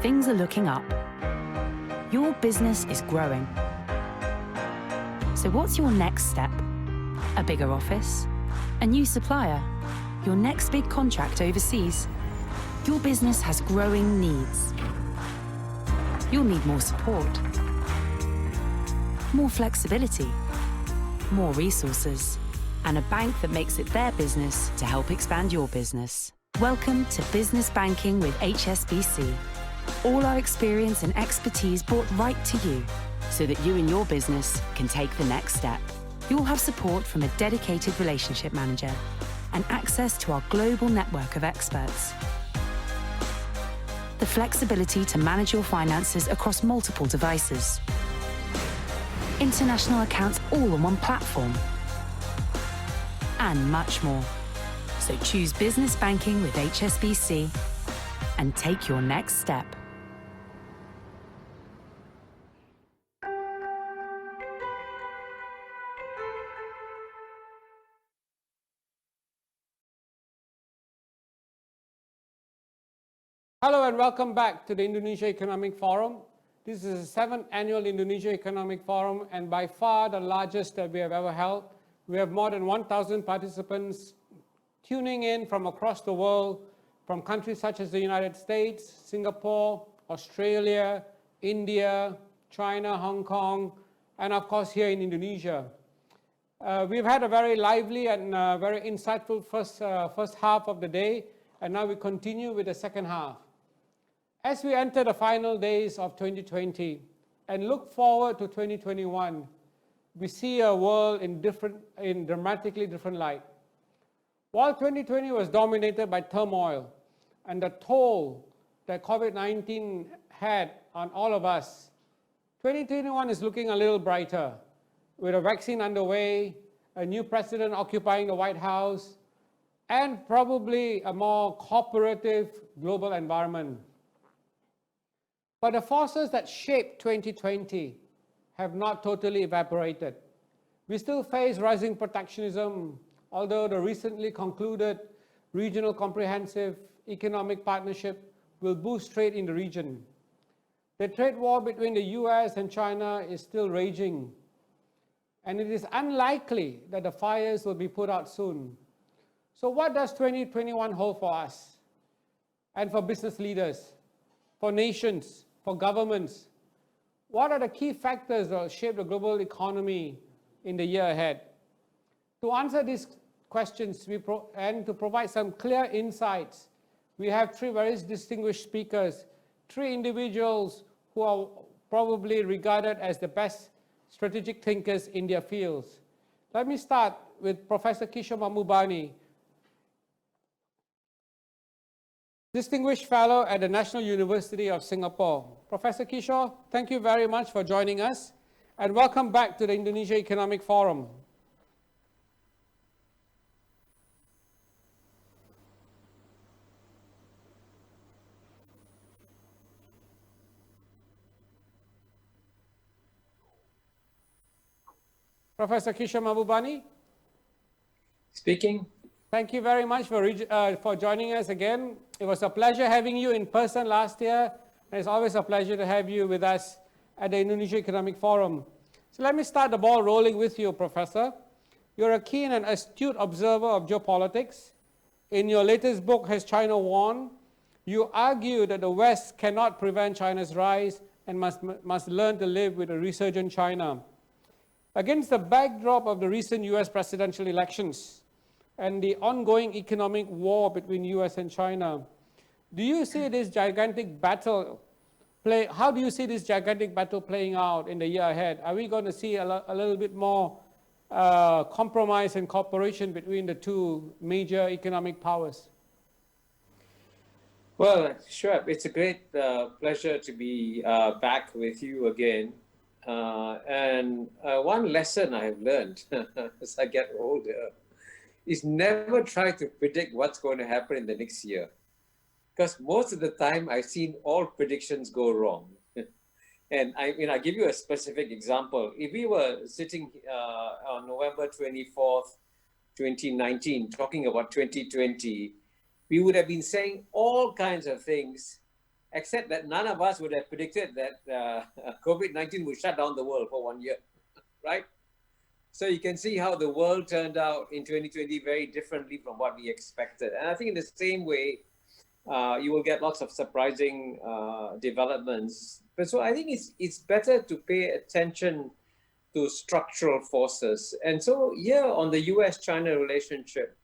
things are looking up. Your business is growing. So what's your next step? A bigger office? A new supplier? Your next big contract overseas? Your business has growing needs. You'll need more support, more flexibility, more resources, and a bank that makes it their business to help expand your business. Welcome to Business Banking with HSBC. All our experience and expertise brought right to you so that you and your business can take the next step. You'll have support from a dedicated relationship manager and access to our global network of experts. The flexibility to manage your finances across multiple devices. International accounts all on one platform. And much more. So choose Business Banking with HSBC and take your next step. Hello and welcome back to the Indonesia Economic Forum. This is the 7th annual Indonesia Economic Forum and by far the largest that we have ever held. We have more than 1,000 participants tuning in from across the world, from countries such as the United States, Singapore, Australia, India, China, Hong Kong, and of course here in Indonesia. We've had a very lively and very insightful first half of the day, and now we continue with the second half. As we enter the final days of 2020 and look forward to 2021, we see a world in dramatically different light. While 2020 was dominated by turmoil and the toll that COVID-19 had on all of us, 2021 is looking a little brighter, with a vaccine underway, a new president occupying the White House, and probably a more cooperative global environment. But the forces that shaped 2020 have not totally evaporated. We still face rising protectionism, although the recently concluded Regional Comprehensive Economic Partnership will boost trade in the region. The trade war between the US and China is still raging, and it is unlikely that the fires will be put out soon. So what does 2021 hold for us and for business leaders, for nations, for governments? What are the key factors that will shape the global economy in the year ahead? To answer these questions and to provide some clear insights, we have three very distinguished speakers, three individuals who are probably regarded as the best strategic thinkers in their fields. Let me start with Professor Kishore Mahbubani, Distinguished Fellow at the National University of Singapore. Professor Kishore, thank you very much for joining us and welcome back to the Indonesia Economic Forum. Professor Kishore Mahbubani? Speaking. Thank you very much for joining us again. It was a pleasure having you in person last year, and it's always a pleasure to have you with us at the Indonesia Economic Forum. So let me start the ball rolling with you, Professor. You're a keen and astute observer of geopolitics. In your latest book, Has China Won?, you argue that the West cannot prevent China's rise and must learn to live with a resurgent China. Against the backdrop of the recent US presidential elections and the ongoing economic war between US and China, do you see this gigantic battle how do you see this gigantic battle playing out in the year ahead? Are we going to see a little bit more compromise and cooperation between the two major economic powers? Well, Shoeb, it's a great pleasure to be back with you again. And one lesson I have learned as I get older is never try to predict what's going to happen in the next year. Because most of the time I've seen all predictions go wrong. And I give you a specific example. If we were sitting on November 24th, 2019, talking about 2020, we would have been saying all kinds of things except that none of us would have predicted that COVID-19 would shut down the world for 1 year, right? So you can see how the world turned out in 2020 very differently from what we expected. And I think in the same way, you will get lots of surprising developments. But so I think it's better to pay attention to structural forces. And so here on the US-China relationship,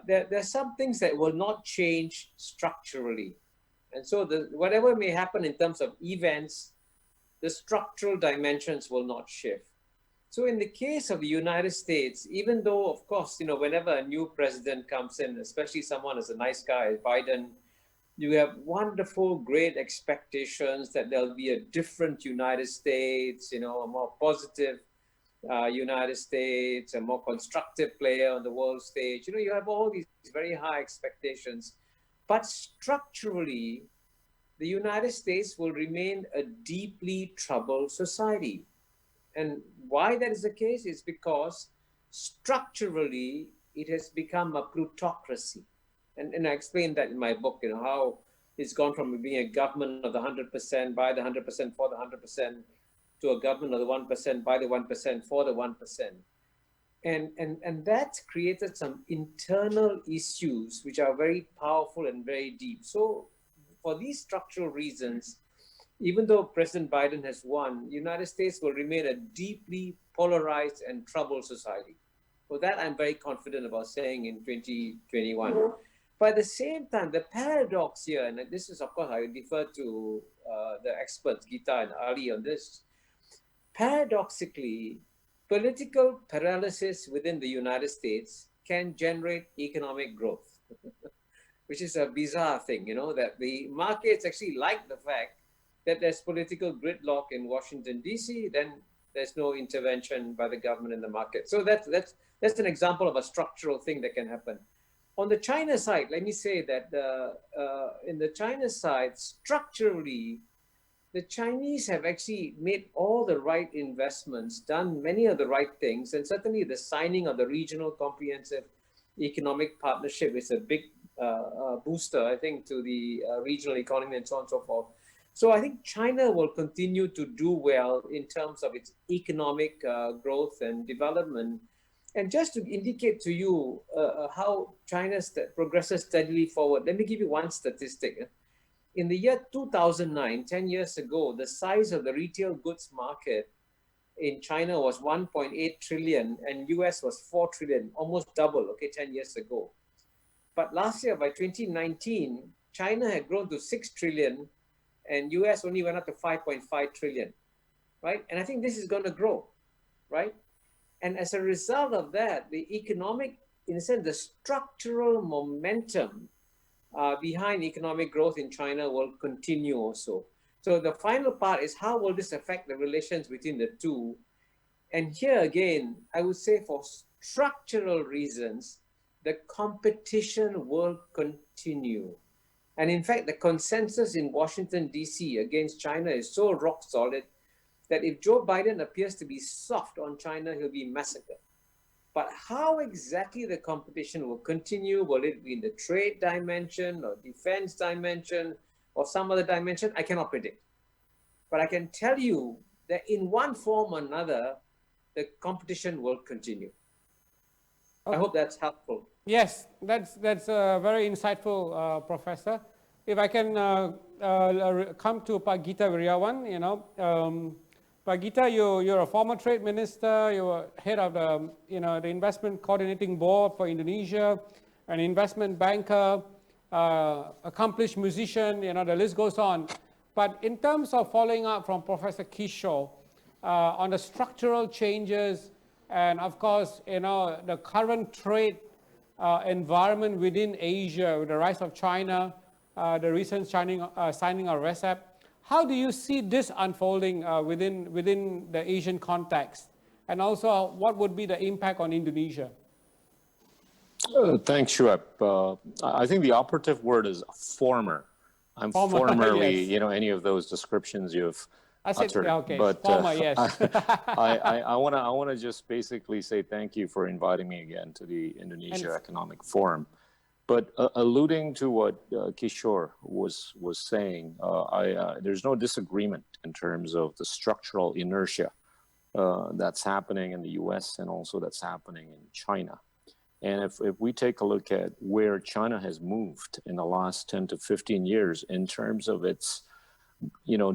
there's some things that will not change structurally. And so whatever may happen in terms of events, the structural dimensions will not shift. So in the case of the United States, even though, of course, whenever a new president comes in, especially someone as a nice guy, Biden, you have wonderful, great expectations that there'll be a different United States, a more positive United States, a more constructive player on the world stage. You have all these very high expectations. But structurally, the United States will remain a deeply troubled society. And why that is the case is because structurally, it has become a plutocracy. And I explained that in my book, how it's gone from being a government of the 100%, by the 100%, for the 100%, to a government of the 1%, by the 1%, for the 1%. And that's created some internal issues which are very powerful and very deep. So for these structural reasons, even though President Biden has won, the United States will remain a deeply polarized and troubled society. For that, I'm very confident about saying in 2021. But at the same time, the paradox here, and this is, of course, I defer to the experts, Gita and Ali, on this. Paradoxically, political paralysis within the United States can generate economic growth, which is a bizarre thing, that the markets actually like the fact that there's political gridlock in Washington, D.C., then there's no intervention by the government in the market. So that's an example of a structural thing that can happen. On the China side, let me say that in the China side, structurally, the Chinese have actually made all the right investments, done many of the right things, and certainly the signing of the Regional Comprehensive Economic Partnership is a big booster, I think, to the regional economy and so on and so forth. So I think China will continue to do well in terms of its economic growth and development. And just to indicate to you how China progresses steadily forward, let me give you one statistic. In the year 2009, 10 years ago, the size of the retail goods market in China was 1.8 trillion and US was 4 trillion, almost double, 10 years ago. But last year, by 2019, China had grown to 6 trillion and US only went up to 5.5 trillion, right? And I think this is going to grow, right? And as a result of that, the economic, in a sense, the structural momentum behind economic growth in China will continue also. So the final part is how will this affect the relations between the two? And here again, I would say for structural reasons, the competition will continue. And in fact, the consensus in Washington, D.C. against China is so rock solid that if Joe Biden appears to be soft on China, he'll be massacred. But how exactly the competition will continue, will it be in the trade dimension or defense dimension or some other dimension, I cannot predict. But I can tell you that in one form or another, the competition will continue. I hope that's helpful. Yes, that's very insightful, Professor. If I can come to Pak Gita Wirjawan, Pak Gita, you're a former trade minister. You were head of the the investment coordinating board for Indonesia, an investment banker, accomplished musician. The list goes on. But in terms of following up from Professor Kishore on the structural changes and, of course, the current trade environment within Asia with the rise of China, the recent signing of RCEP. How do you see this unfolding within the Asian context? And also, what would be the impact on Indonesia? Thanks, Shoeb. I think the operative word is former. I'm formerly, yes. Any of those descriptions you've uttered. Okay, but former, yes. I want to just basically say thank you for inviting me again to the Indonesia Economic Forum. But alluding to what Kishore was saying, there's no disagreement in terms of the structural inertia that's happening in the US and also that's happening in China. And if we take a look at where China has moved in the last 10 to 15 years in terms of its,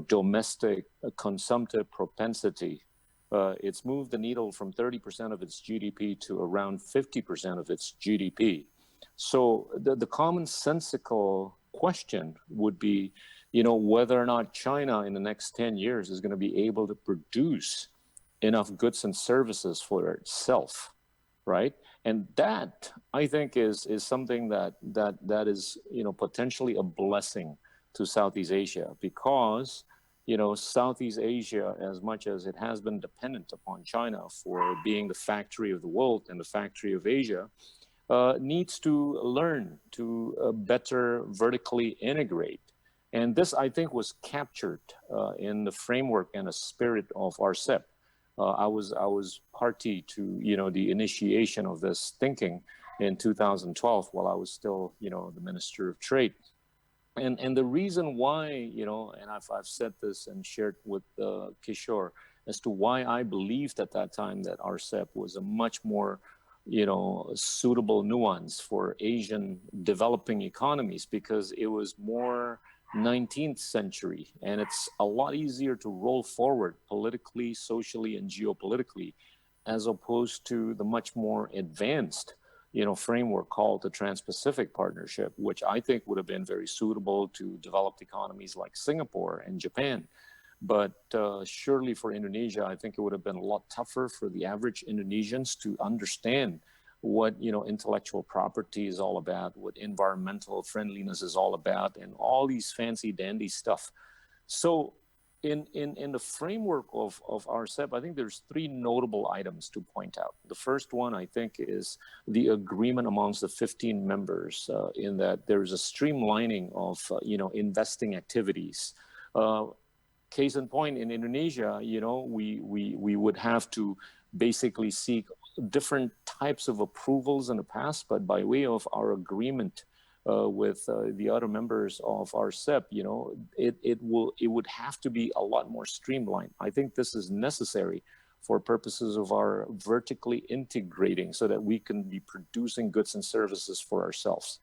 domestic consumptive propensity, it's moved the needle from 30% of its GDP to around 50% of its GDP. So the commonsensical question would be, whether or not China in the next 10 years is going to be able to produce enough goods and services for itself, right? And that, I think, is something that is, potentially a blessing to Southeast Asia, because, Southeast Asia, as much as it has been dependent upon China for being the factory of the world and the factory of Asia, needs to learn to better vertically integrate. And this, I think, was captured in the framework and the spirit of RCEP. I was party to, the initiation of this thinking in 2012 while I was still, the Minister of Trade. And the reason why, and I've said this and shared with Kishore as to why I believed at that time that RCEP was a much more suitable nuance for Asian developing economies, because it was more 19th century, and it's a lot easier to roll forward politically, socially, and geopolitically, as opposed to the much more advanced, framework called the Trans-Pacific Partnership, which I think would have been very suitable to developed economies like Singapore and Japan. But surely for Indonesia, I think it would have been a lot tougher for the average Indonesians to understand what intellectual property is all about, what environmental friendliness is all about, and all these fancy dandy stuff. So in the framework of RCEP, I think there's three notable items to point out. The first one, I think, is the agreement amongst the 15 members in that there's a streamlining of investing activities. Case in point, in Indonesia, we would have to basically seek different types of approvals in the past, but by way of our agreement with the other members of RCEP, it would have to be a lot more streamlined. I think this is necessary for purposes of our vertically integrating so that we can be producing goods and services for ourselves.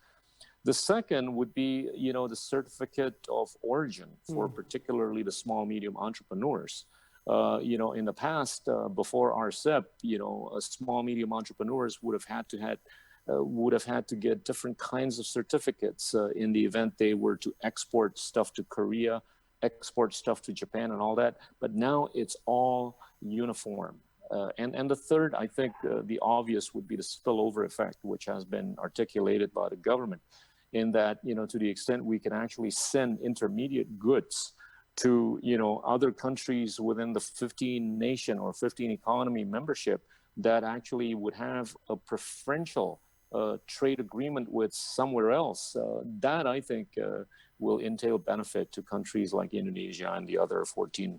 The second would be, the certificate of origin for particularly the small, medium entrepreneurs. In the past, before RCEP, small, medium entrepreneurs would have had to get different kinds of certificates in the event they were to export stuff to Korea, export stuff to Japan and all that. But now it's all uniform. And the third, I think the obvious would be the spillover effect, which has been articulated by the government, in that, to the extent we can actually send intermediate goods to, other countries within the 15 nation or 15 economy membership that actually would have a preferential trade agreement with somewhere else, that I think will entail benefit to countries like Indonesia and the other 14,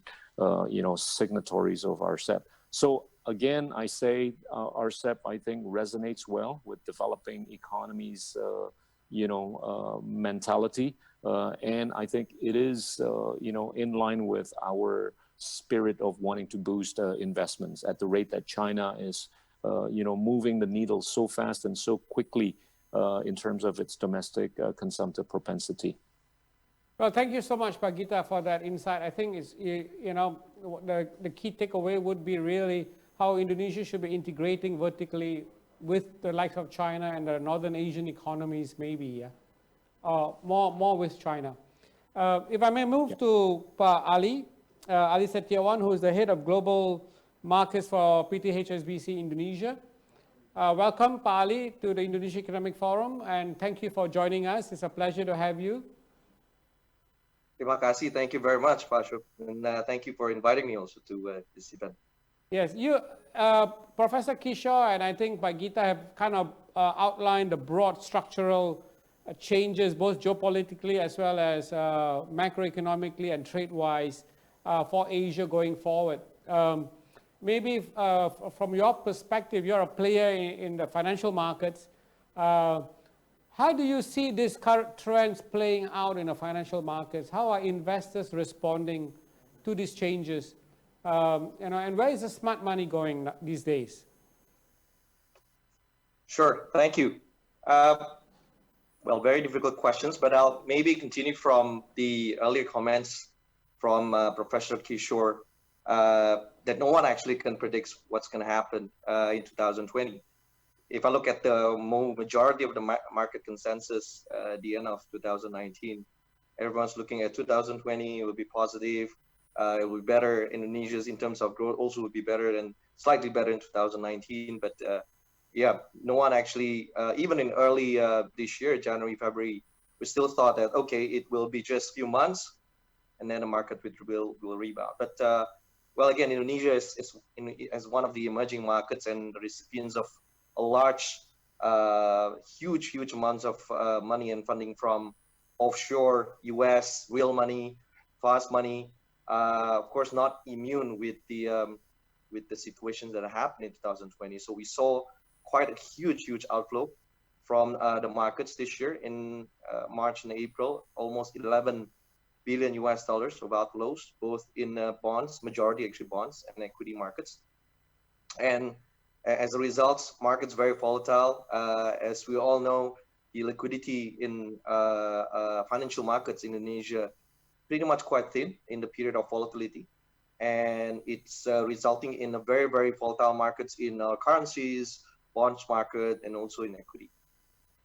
signatories of RCEP. So again, I say RCEP, I think, resonates well with developing economies, mentality. And I think it is, in line with our spirit of wanting to boost investments at the rate that China is, moving the needle so fast and so quickly in terms of its domestic consumptive propensity. Well, thank you so much, Gita, for that insight. I think it's, the key takeaway would be really how Indonesia should be integrating vertically with the likes of China and the Northern Asian economies, maybe, more with China. If I may move to Ali Setiawan, who is the head of global markets for PT HSBC Indonesia. Welcome, Ali, to the Indonesia Economic Forum, and thank you for joining us. It's a pleasure to have you. Terima kasih. Thank you very much, Pak Shoeb, and thank you for inviting me also to this event. Yes, Professor Kishore and I think Gita have kind of outlined the broad structural changes, both geopolitically as well as macroeconomically and trade-wise for Asia going forward. Maybe from your perspective, you're a player in the financial markets. How do you see these current trends playing out in the financial markets? How are investors responding to these changes? And where is the smart money going these days? Sure, thank you. Well, very difficult questions, but I'll maybe continue from the earlier comments from Professor Kishore that no one actually can predict what's going to happen in 2020. If I look at the majority of the market consensus at the end of 2019, everyone's looking at 2020, it will be positive, it will be better. Indonesia's in terms of growth also will be better and slightly better in 2019, but yeah, no one actually, even in early this year, January, February, we still thought that, okay, it will be just a few months and then the market will rebound. But, well, again, Indonesia is as one of the emerging markets and the recipients of a large, huge amounts of money and funding from offshore, US, real money, fast money, of course, not immune with the situations that happened in 2020. So we saw quite a huge outflow from the markets this year in March and April, almost 11 billion US dollars of outflows, both in bonds, majority actually bonds and equity markets. And as a result, markets very volatile. As we all know, the liquidity in financial markets in Indonesia pretty much quite thin in the period of volatility. And it's resulting in a very volatile markets in currencies, bonds market, and also in equity.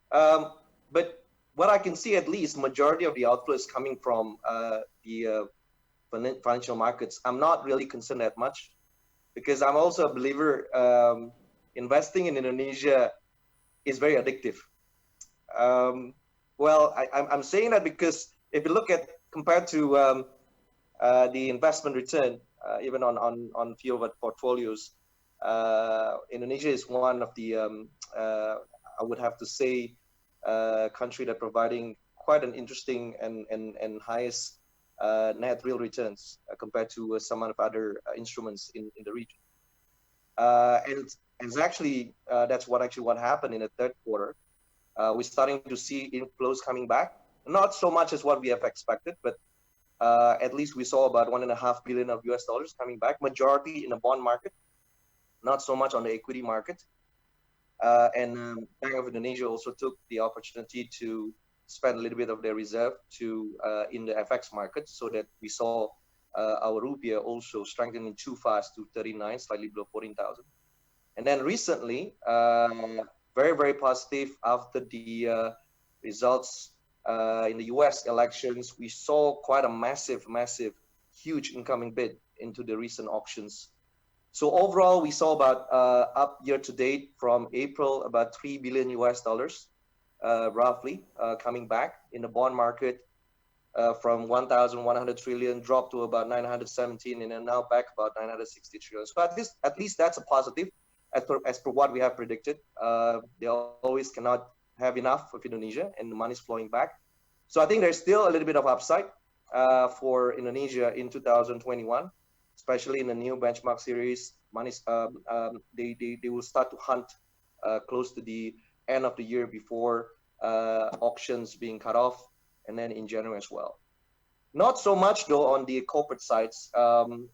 But what I can see, at least, majority of the outflow is coming from the financial markets. I'm not really concerned that much because I'm also a believer investing in Indonesia is very addictive. Well, I'm saying that because if you look at compared to the investment return, even on few of our portfolios, Indonesia is one of the, I would have to say, country that providing quite an interesting and highest net real returns compared to some of other instruments in the region. And it's actually, that's what happened in the third quarter. We're starting to see inflows coming back, not so much as what we have expected, but at least we saw about $1.5 billion of US dollars coming back, majority in the bond market, not so much on the equity market. And Bank of Indonesia also took the opportunity to spend a little bit of their reserve to in the FX market, so that we saw our rupiah also strengthening too fast to 39, slightly below 14,000. And then recently, very positive after the results in the US elections, we saw quite a massive, huge incoming bid into the recent auctions. So overall, we saw about up year to date from April, about $3 billion US dollars, roughly, coming back in the bond market from 1,100 trillion dropped to about 917, and then now back about 960 trillion. So at least that's a positive as per what we have predicted. They always cannot have enough of Indonesia, and the money's flowing back. So I think there's still a little bit of upside for Indonesia in 2021. Especially in the new benchmark series, money's, they will start to hunt close to the end of the year before auctions being cut off, and then in January as well. Not so much though on the corporate sides.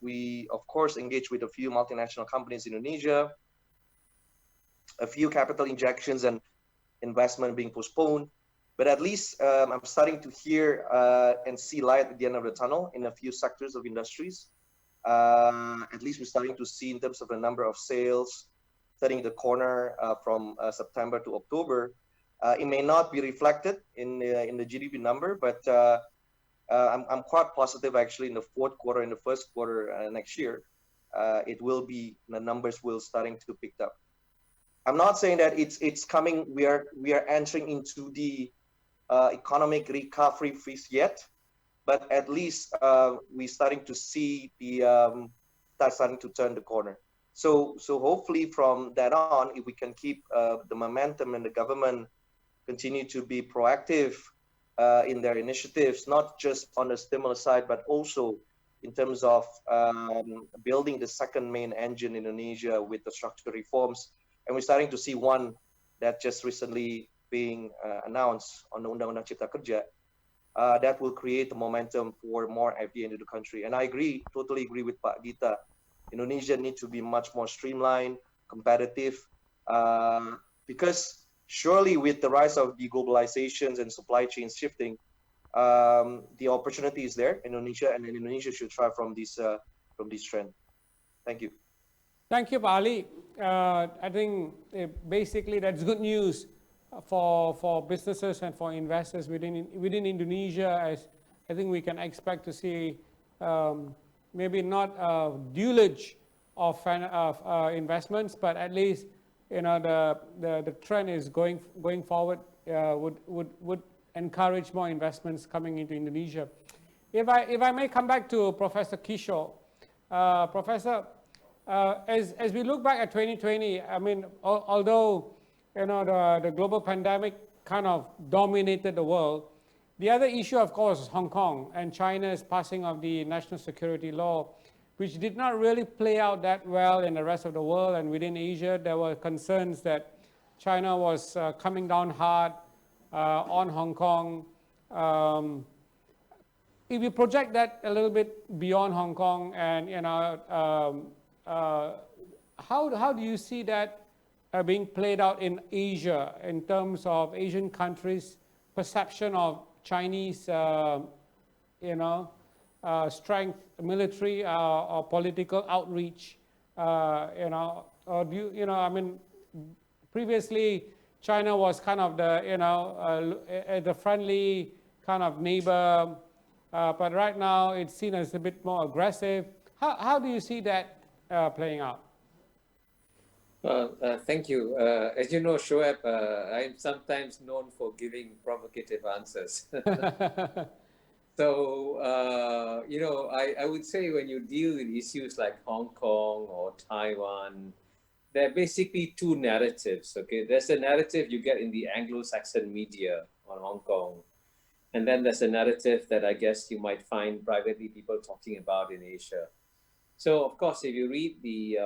We of course engage with a few multinational companies in Indonesia, a few capital injections and investment being postponed, but at least I'm starting to hear and see light at the end of the tunnel in a few sectors of industries. At least we're starting to see in terms of the number of sales turning the corner from September to October. It may not be reflected in the GDP number, but I'm quite positive actually in the fourth quarter, in the first quarter next year, it will be, the numbers will starting to pick up. I'm not saying that it's coming. We are entering into the economic recovery phase yet. But at least we're starting to see the starting to turn the corner. So hopefully from that on, if we can keep the momentum and the government continue to be proactive in their initiatives, not just on the stimulus side, but also in terms of building the second main engine in Indonesia with the structural reforms. And we're starting to see one that just recently being announced on the Undang-Undang Cipta Kerja, that will create the momentum for more FDI into the country. And I agree, totally agree with Pak Gita. Indonesia needs to be much more streamlined, competitive, because surely with the rise of deglobalizations and supply chains shifting, the opportunity is there in Indonesia, and Indonesia should try from this trend. Thank you. Thank you, Pak Ali. I think basically that's good news for businesses and for investors within Indonesia, as I think we can expect to see maybe not a deluge of investments, but at least the trend is going forward would encourage more investments coming into Indonesia. If I may come back to Professor Kishore, Professor, as we look back at 2020, I mean, although the global pandemic kind of dominated the world, the other issue, of course, is Hong Kong and China's passing of the national security law, which did not really play out that well in the rest of the world. And within Asia, there were concerns that China was coming down hard on Hong Kong. If you project that a little bit beyond Hong Kong, and how do you see that being played out in Asia in terms of Asian countries' perception of Chinese, strength, military or political outreach, or do you, I mean, previously China was kind of the friendly kind of neighbor, but right now it's seen as a bit more aggressive. How do you see that playing out? Thank you. As you know, Shoeb, I'm sometimes known for giving provocative answers. So, I would say when you deal with issues like Hong Kong or Taiwan, there are basically two narratives, okay? There's a narrative you get in the Anglo-Saxon media on Hong Kong, and then there's a narrative that I guess you might find privately people talking about in Asia. So, of course, if you read the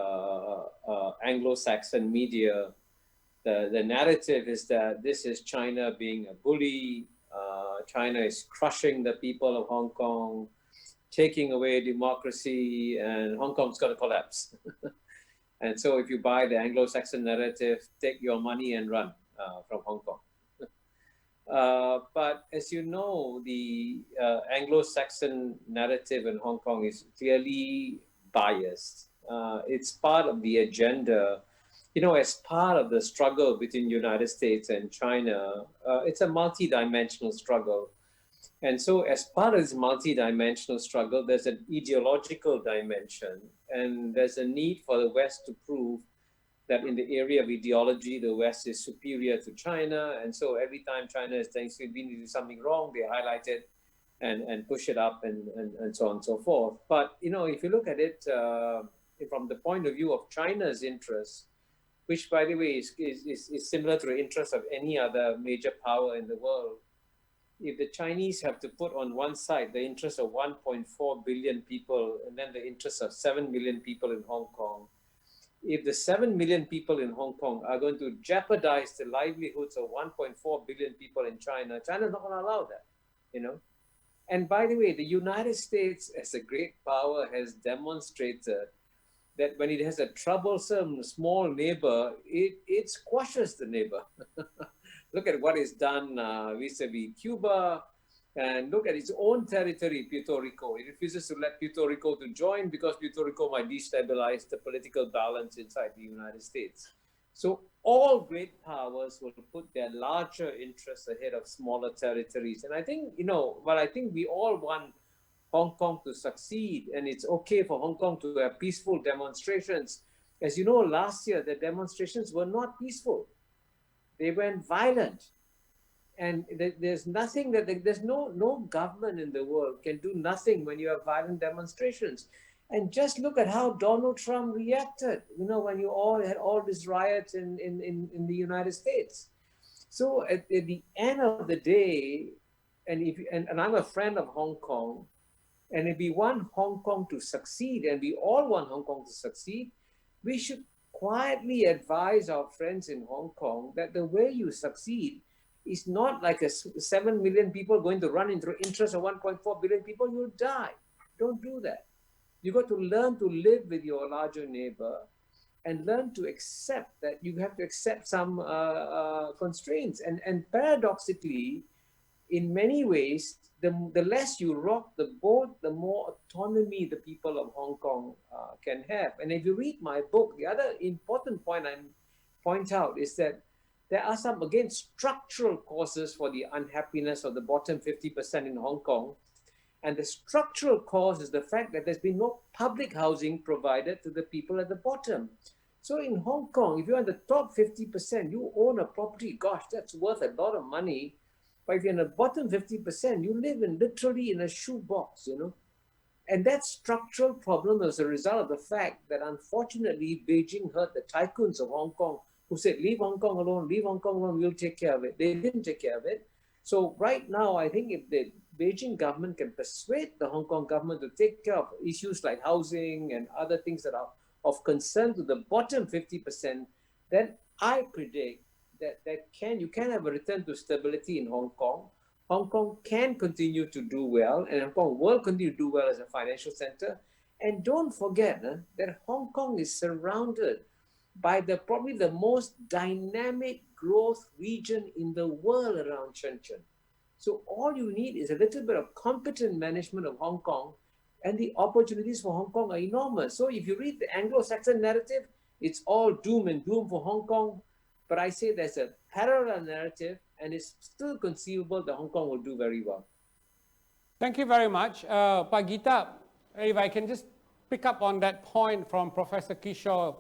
Anglo-Saxon media, the narrative is that this is China being a bully, China is crushing the people of Hong Kong, taking away democracy, and Hong Kong's going to collapse. And so if you buy the Anglo-Saxon narrative, take your money and run from Hong Kong. But as you know, the Anglo-Saxon narrative in Hong Kong is clearly biased. It's part of the agenda, as part of the struggle between the United States and China. It's a multi-dimensional struggle. And so as part of this multi-dimensional struggle, there's an ideological dimension, and there's a need for the West to prove that in the area of ideology, the West is superior to China. And so every time China is saying we need to do something wrong, they highlight it and push it up and so on and so forth. But, if you look at it from the point of view of China's interests, which, by the way, is similar to the interests of any other major power in the world, if the Chinese have to put on one side the interests of 1.4 billion people and then the interests of 7 million people in Hong Kong, if the 7 million people in Hong Kong are going to jeopardize the livelihoods of 1.4 billion people in China, China's not going to allow that, And by the way, the United States, as a great power, has demonstrated that when it has a troublesome small neighbor, it squashes the neighbor. Look at what is done vis-a-vis Cuba, and look at its own territory, Puerto Rico. It refuses to let Puerto Rico to join because Puerto Rico might destabilize the political balance inside the United States. So all great powers will put their larger interests ahead of smaller territories. And I think, I think we all want Hong Kong to succeed, and it's okay for Hong Kong to have peaceful demonstrations. As you know, last year, the demonstrations were not peaceful. They went violent. And there's nothing there's no government in the world can do nothing when you have violent demonstrations. And just look at how Donald Trump reacted, when you all had all these riots in the United States. So at the end of the day, and I'm a friend of Hong Kong, and if we want Hong Kong to succeed, and we all want Hong Kong to succeed, we should quietly advise our friends in Hong Kong that the way you succeed It's not like 7 million people going to run into interest of 1.4 billion people. You'll die. Don't do that. You got to learn to live with your larger neighbor and learn to accept that you have to accept some constraints. And paradoxically, in many ways, the less you rock the boat, the more autonomy the people of Hong Kong can have. And if you read my book, the other important point I point out is that there are some, again, structural causes for the unhappiness of the bottom 50% in Hong Kong. And the structural cause is the fact that there's been no public housing provided to the people at the bottom. So in Hong Kong, if you're in the top 50%, you own a property, gosh, that's worth a lot of money. But if you're in the bottom 50%, you live literally in a shoebox, you know. And that structural problem is a result of the fact that unfortunately Beijing heard the tycoons of Hong Kong who said, leave Hong Kong alone, we'll take care of it. They didn't take care of it. So right now, I think if the Beijing government can persuade the Hong Kong government to take care of issues like housing and other things that are of concern to the bottom 50%, then I predict that you can have a return to stability in Hong Kong. Hong Kong can continue to do well, and Hong Kong will continue to do well as a financial center. And don't forget that Hong Kong is surrounded by probably the most dynamic growth region in the world around Shenzhen. So all you need is a little bit of competent management of Hong Kong, and the opportunities for Hong Kong are enormous. So if you read the Anglo-Saxon narrative, it's all doom and gloom for Hong Kong. But I say there's a parallel narrative, and it's still conceivable that Hong Kong will do very well. Thank you very much. Pak Gita, if I can just pick up on that point from Professor Kishore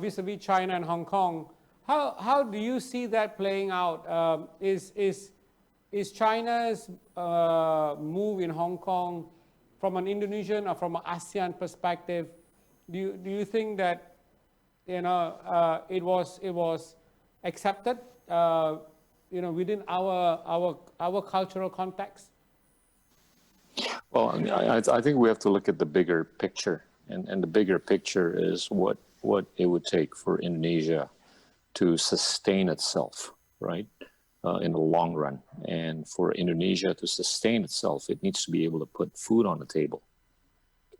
vis-a-vis China and Hong Kong, how do you see that playing out? Is China's move in Hong Kong from an Indonesian or from an ASEAN perspective, do you think that it was accepted within our cultural context? Well, I think we have to look at the bigger picture, and the bigger picture is what it would take for Indonesia to sustain itself, right, in the long run. And for Indonesia to sustain itself, it needs to be able to put food on the table.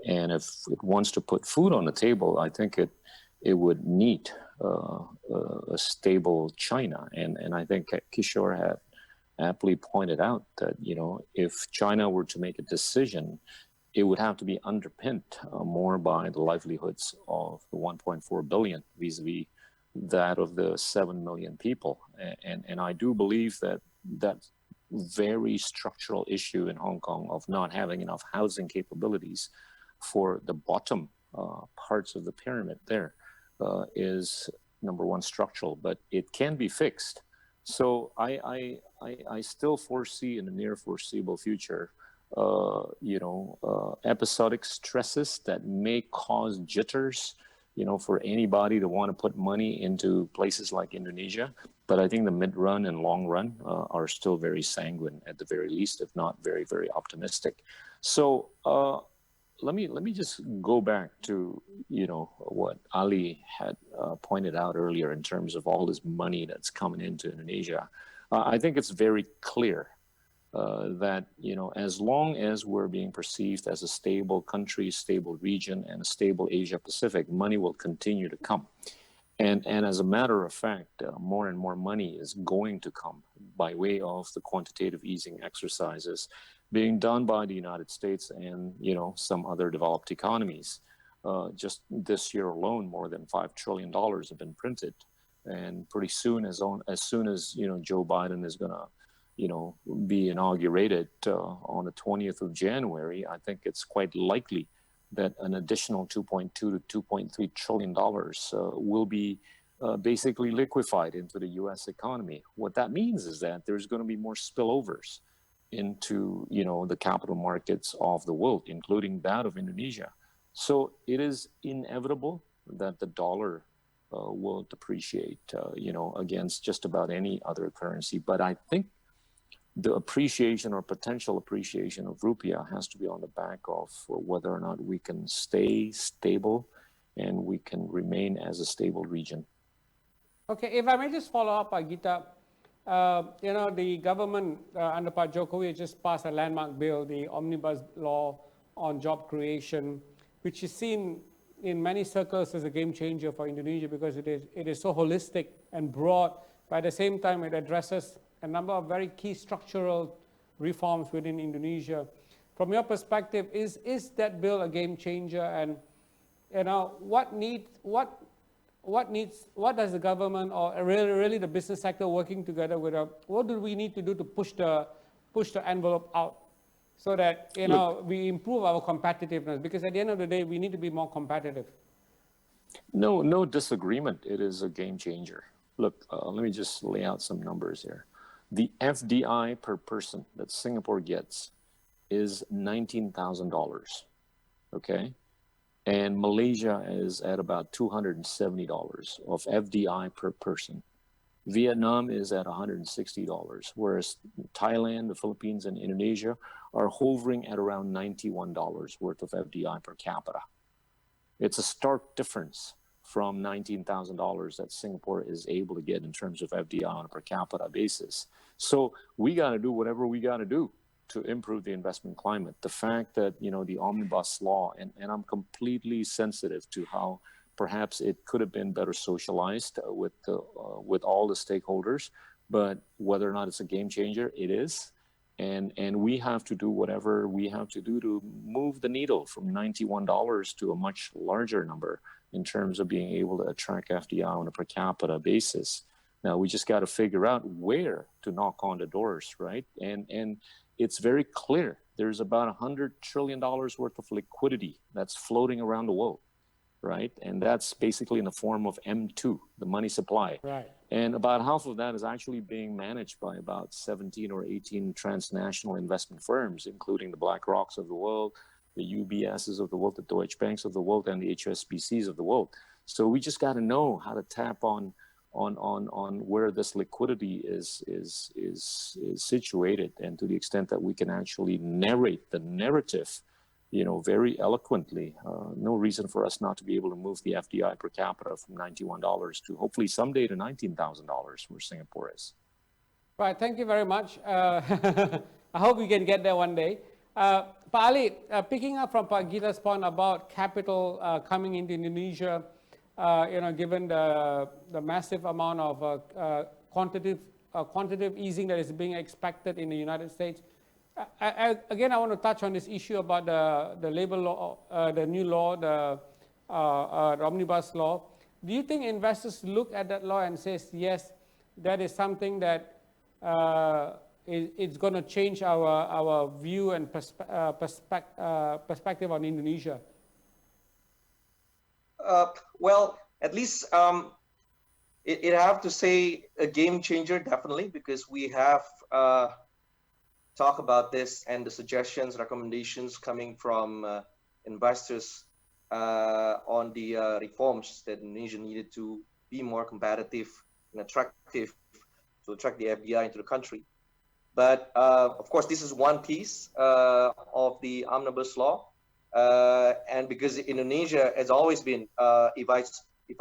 And if it wants to put food on the table, I think it would need a stable China. And I think Kishore had aptly pointed out that, if China were to make a decision, it would have to be underpinned more by the livelihoods of the 1.4 billion vis-a-vis that of the 7 million people. And I do believe that very structural issue in Hong Kong of not having enough housing capabilities for the bottom parts of the pyramid there is number one structural, but it can be fixed. So I still foresee in the near foreseeable future, episodic stresses that may cause jitters, for anybody to want to put money into places like Indonesia. But I think the mid-run and long run are still very sanguine at the very least, if not very, very optimistic. So let me just go back to, what Ali had pointed out earlier in terms of all this money that's coming into Indonesia. I think it's very clear that, as long as we're being perceived as a stable country, stable region, and a stable Asia Pacific, money will continue to come. And as a matter of fact, more and more money is going to come by way of the quantitative easing exercises being done by the United States and, some other developed economies. Just this year alone, more than $5 trillion have been printed. And pretty soon, as soon as Joe Biden is going to be inaugurated on the 20th of January, I think it's quite likely that an additional $2.2 to $2.3 trillion will be basically liquefied into the U.S. economy. What that means is that there's going to be more spillovers into the capital markets of the world, including that of Indonesia. So it is inevitable that the dollar will depreciate, against just about any other currency. But I think the appreciation or potential appreciation of rupiah has to be on the back of whether or not we can stay stable and we can remain as a stable region. Okay, if I may just follow up, Gita, the government under Pak Jokowi just passed a landmark bill, the Omnibus Law on job creation, which is seen in many circles as a game changer for Indonesia because it is so holistic and broad, but at the same time it addresses a number of very key structural reforms within Indonesia. From your perspective, is that bill a game changer, and what does the government or really the business sector working together with what do we need to do to push the envelope out so that we improve our competitiveness, because at the end of the day we need to be more competitive? No disagreement. It is a game changer. Look, let me just lay out some numbers here. The FDI per person that Singapore gets is $19,000, okay? And Malaysia is at about $270 of FDI per person. Vietnam is at $160, whereas Thailand, the Philippines, and Indonesia are hovering at around $91 worth of FDI per capita. It's a stark difference from $19,000 that Singapore is able to get in terms of FDI on a per capita basis. So we got to do whatever we got to do to improve the investment climate. The fact that, the Omnibus Law, and I'm completely sensitive to how perhaps it could have been better socialized with all the stakeholders, but whether or not it's a game changer, it is. And we have to do whatever we have to do to move the needle from $91 to a much larger number in terms of being able to attract FDI on a per capita basis. Now, we just got to figure out where to knock on the doors, right? And it's very clear. There's about $100 trillion worth of liquidity that's floating around the world, right? And that's basically in the form of M2, the money supply. Right. And about half of that is actually being managed by about 17 or 18 transnational investment firms, including the BlackRocks of the world, the UBSs of the world, the Deutsche Banks of the world, and the HSBCs of the world. So we just got to know how to tap on where this liquidity is situated, and to the extent that we can actually narrate the narrative, very eloquently. No reason for us not to be able to move the FDI per capita from $91 to hopefully someday to $19,000, where Singapore is. Right, thank you very much. I hope we can get there one day. Pak Ali, picking up from Pak Gita's point about capital coming into Indonesia, given the massive amount of quantitative easing that is being expected in the United States. Again, I want to touch on this issue about the labor law, the new law, the Omnibus Law. Do you think investors look at that law and says, yes, that is something that it's going to change our view and perspective on Indonesia? Well, at least it have to say a game changer, definitely, because we have talk about this and the suggestions, recommendations coming from investors on the reforms that Indonesia needed to be more competitive and attractive to attract the FDI into the country. But of course, this is one piece of the Omnibus Law. And because Indonesia has always been, if I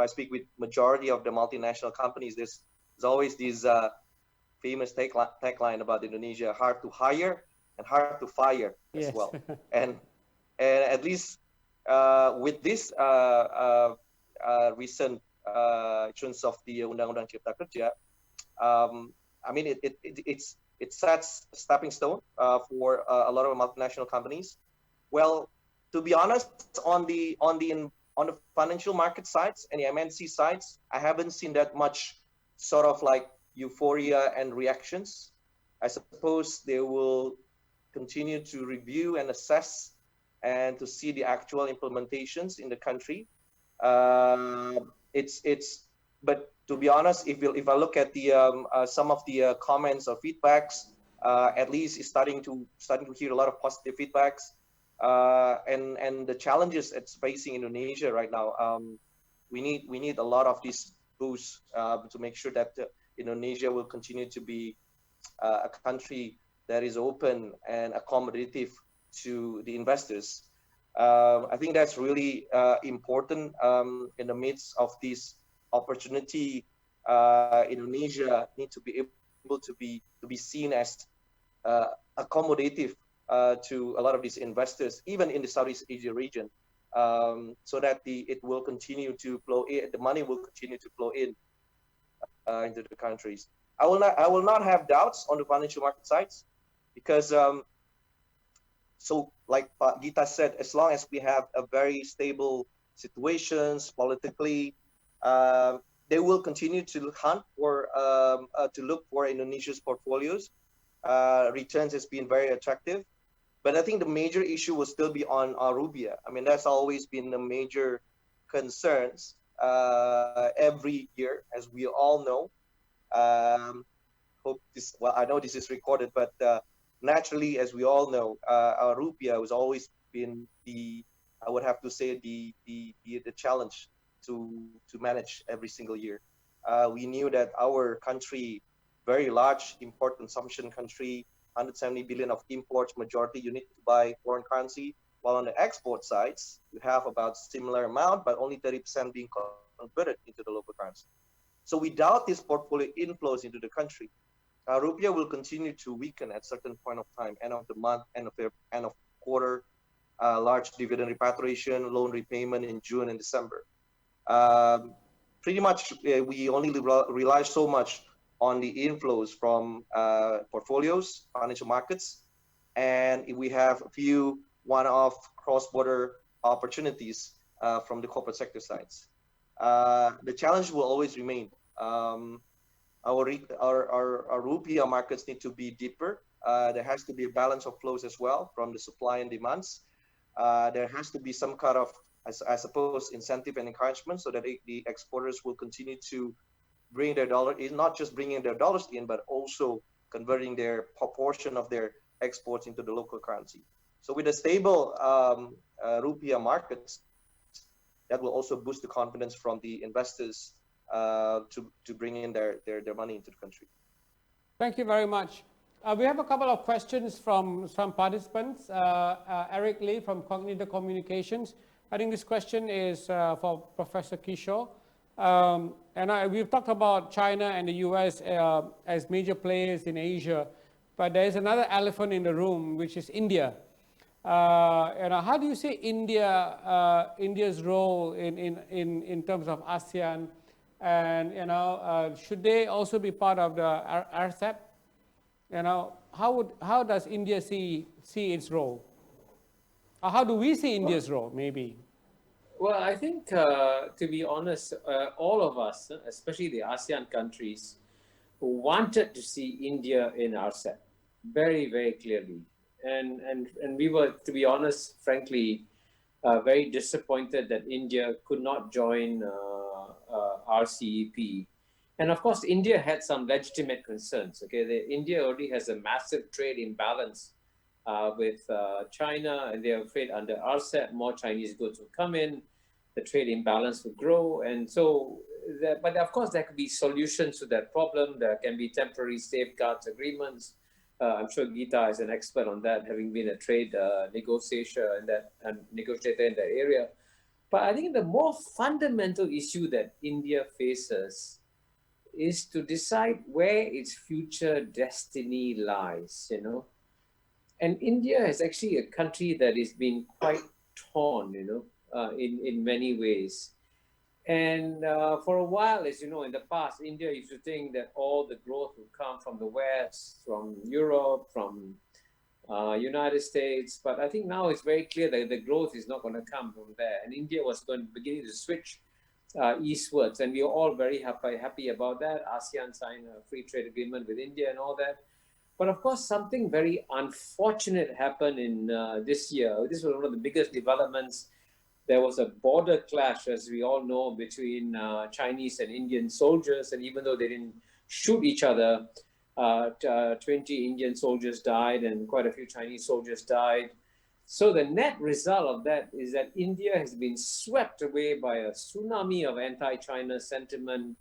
speak with majority of the multinational companies, there's always these famous tagline about Indonesia: hard to hire and hard to fire as well. And at least with this recent issuance of the Undang-Undang Cipta Kerja, I mean, it sets a stepping stone for a lot of multinational companies. Well, to be honest, on the financial market sides and the MNC sides, I haven't seen that much sort of like euphoria and reactions. I suppose they will continue to review and assess and to see the actual implementations in the country. But to be honest, if I look at the some of the comments or feedbacks, at least is starting to hear a lot of positive feedbacks. And the challenges it's facing Indonesia right now, we need a lot of these boosts to make sure that Indonesia will continue to be a country that is open and accommodative to the investors. I think that's really important in the midst of this opportunity. Indonesia need to be able able to be seen as accommodative to a lot of these investors, even in the Southeast Asia region, so that it will continue to flow in, the money will continue to flow in into the countries. I will not have doubts on the financial market sides, because so like Gita said, as long as we have a very stable situations politically, they will continue to hunt for to look for Indonesia's portfolios. Returns has been very attractive, but I think the major issue will still be on Rupiah. I mean, that's always been the major concerns every year, as we all know. Hope this. Well, I know this is recorded, but naturally, as we all know, our Rupiah has always been I would have to say the challenge to manage every single year. We knew that our country, very large import consumption country, 170 billion of imports, majority you need to buy foreign currency, while on the export sides, you have about similar amount, but only 30% being converted into the local currency. So without this portfolio inflows into the country, Rupiah will continue to weaken at certain point of time, end of the month, end of quarter, large dividend repatriation, loan repayment in June and December. Pretty much, we only rely so much on the inflows from portfolios, financial markets, and we have a few one-off cross-border opportunities from the corporate sector sides. The challenge will always remain. Our Rupiah markets need to be deeper. There has to be a balance of flows as well from the supply and demands. There has to be some kind of, I suppose, incentive and encouragement so that the exporters will continue to bring their dollar in, not just bringing their dollars in, but also converting their proportion of their exports into the local currency. So with a stable Rupiah markets, that will also boost the confidence from the investors to bring in their money into the country. Thank you very much. We have a couple of questions from some participants. Eric Lee from Cognitive Communications. I think this question is for Professor Kishore. We've talked about China and the US as major players in Asia, but there's another elephant in the room, which is India. How do you see India's role in terms of ASEAN, and should they also be part of the RCEP? How does India see its role? Or how do we see India's role, maybe? Well, I think, to be honest, all of us, especially the ASEAN countries, wanted to see India in RCEP very, very clearly. And we were, to be honest, frankly, very disappointed that India could not join RCEP. And of course, India had some legitimate concerns. Okay, India already has a massive trade imbalance with China, and they're afraid under RCEP, more Chinese goods will come in, the trade imbalance will grow. And so, but of course, there could be solutions to that problem. There can be temporary safeguards agreements. I'm sure Gita is an expert on that, having been a trade negotiator in that area. But I think the more fundamental issue that India faces is to decide where its future destiny lies, And India is actually a country that has been quite torn, in many ways. And for a while, as you know, in the past, India used to think that all the growth would come from the West, from Europe, from United States. But I think now it's very clear that the growth is not going to come from there. And India was beginning to switch eastwards. And we are all very happy about that. ASEAN signed a free trade agreement with India and all that. But of course, something very unfortunate happened in this year. This was one of the biggest developments. There was a border clash, as we all know, between Chinese and Indian soldiers. And even though they didn't shoot each other, 20 Indian soldiers died and quite a few Chinese soldiers died. So the net result of that is that India has been swept away by a tsunami of anti-China sentiment.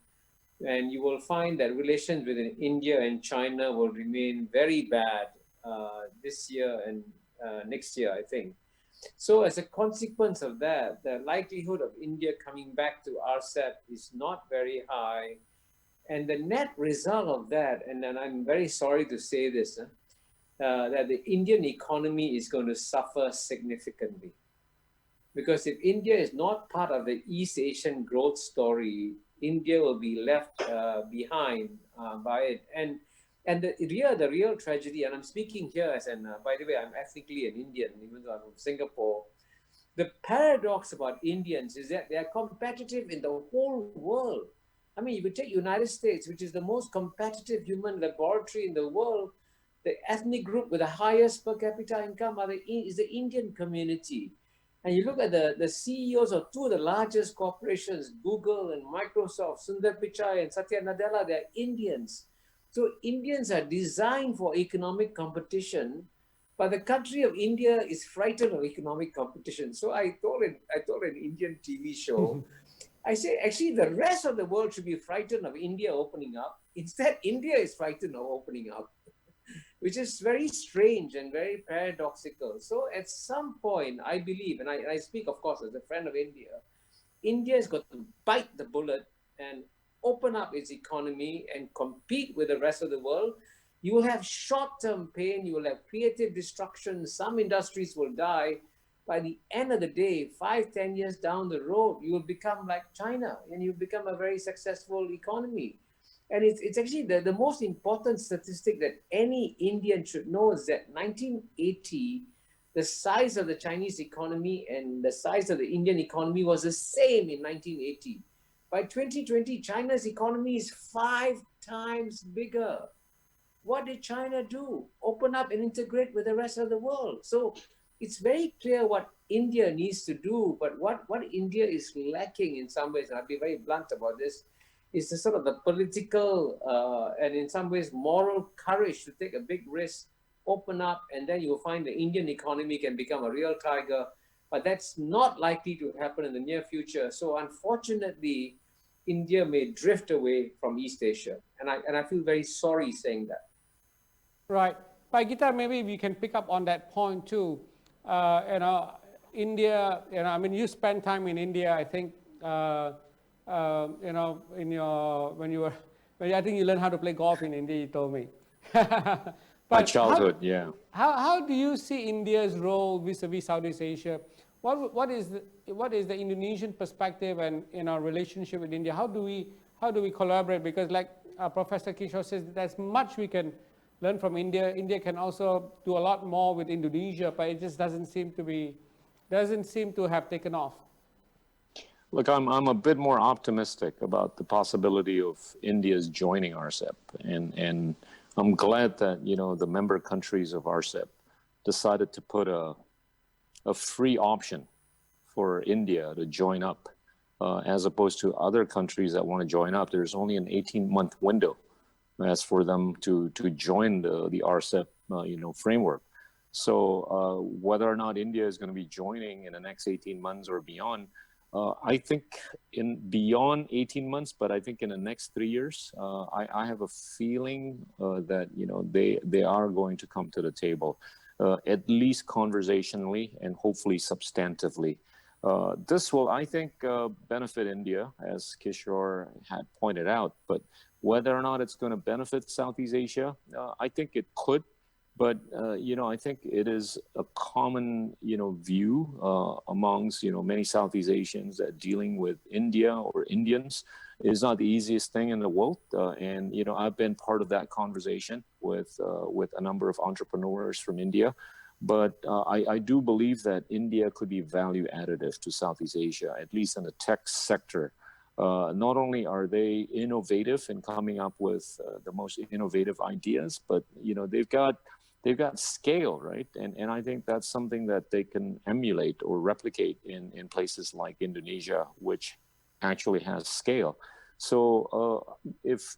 And you will find that relations between India and China will remain very bad this year and next year, I think. So as a consequence of that, the likelihood of India coming back to RCEP is not very high. And the net result of that, and then I'm very sorry to say this, that the Indian economy is going to suffer significantly. Because if India is not part of the East Asian growth story, India will be left behind by it. And the real tragedy, and I'm speaking here as by the way, I'm ethnically an Indian, even though I'm from Singapore. The paradox about Indians is that they are competitive in the whole world. I mean, you could take United States, which is the most competitive human laboratory in the world. The ethnic group with the highest per capita income is the Indian community. And you look at the CEOs of two of the largest corporations, Google and Microsoft, Sundar Pichai and Satya Nadella, they're Indians. So Indians are designed for economic competition, but the country of India is frightened of economic competition. So I told an Indian TV show, I say, actually, the rest of the world should be frightened of India opening up. Instead, India is frightened of opening up, which is very strange and very paradoxical. So at some point, I believe, and I speak, of course, as a friend of India, India has got to bite the bullet and open up its economy and compete with the rest of the world. You will have short-term pain, you will have creative destruction, some industries will die. By the end of the day, 5-10 years down the road, you will become like China and you become a very successful economy. And it's actually the most important statistic that any Indian should know is that 1980, the size of the Chinese economy and the size of the Indian economy was the same in 1980. By 2020, China's economy is 5 times bigger. What did China do? Open up and integrate with the rest of the world. So it's very clear what India needs to do, but what India is lacking in some ways, and I'll be very blunt about this, is the sort of the political and in some ways moral courage to take a big risk, open up, and then you'll find the Indian economy can become a real tiger. But that's not likely to happen in the near future. So unfortunately, India may drift away from East Asia. And I feel very sorry saying that. Right. But Gita, maybe we can pick up on that point too. India, I mean, you spent time in India, I think, I think you learned how to play golf in India, you told me. My childhood, yeah. How do you see India's role vis-a-vis Southeast Asia? What is the Indonesian perspective and relationship with India? How do we collaborate? Because like Professor Kishore says, there's much we can learn from India. India can also do a lot more with Indonesia, but it just doesn't seem to have taken off. Look, I'm a bit more optimistic about the possibility of India's joining RCEP, and I'm glad that the member countries of RCEP decided to put a free option for India to join up, as opposed to other countries that want to join up. There's only an 18-month window as for them to join the RCEP framework. So whether or not India is going to be joining in the next 18 months or beyond, I think beyond 18 months, but I think in the next 3 years, I have a feeling that they are going to come to the table, at least conversationally and hopefully substantively. This will, I think, benefit India, as Kishore had pointed out. But whether or not it's going to benefit Southeast Asia, I think it could. But I think it is a common view amongst many Southeast Asians that dealing with India or Indians is not the easiest thing in the world. And I've been part of that conversation with a number of entrepreneurs from India. But I do believe that India could be value additive to Southeast Asia, at least in the tech sector. Not only are they innovative in coming up with the most innovative ideas, but they've got scale, right? And I think that's something that they can emulate or replicate in places like Indonesia, which actually has scale. So if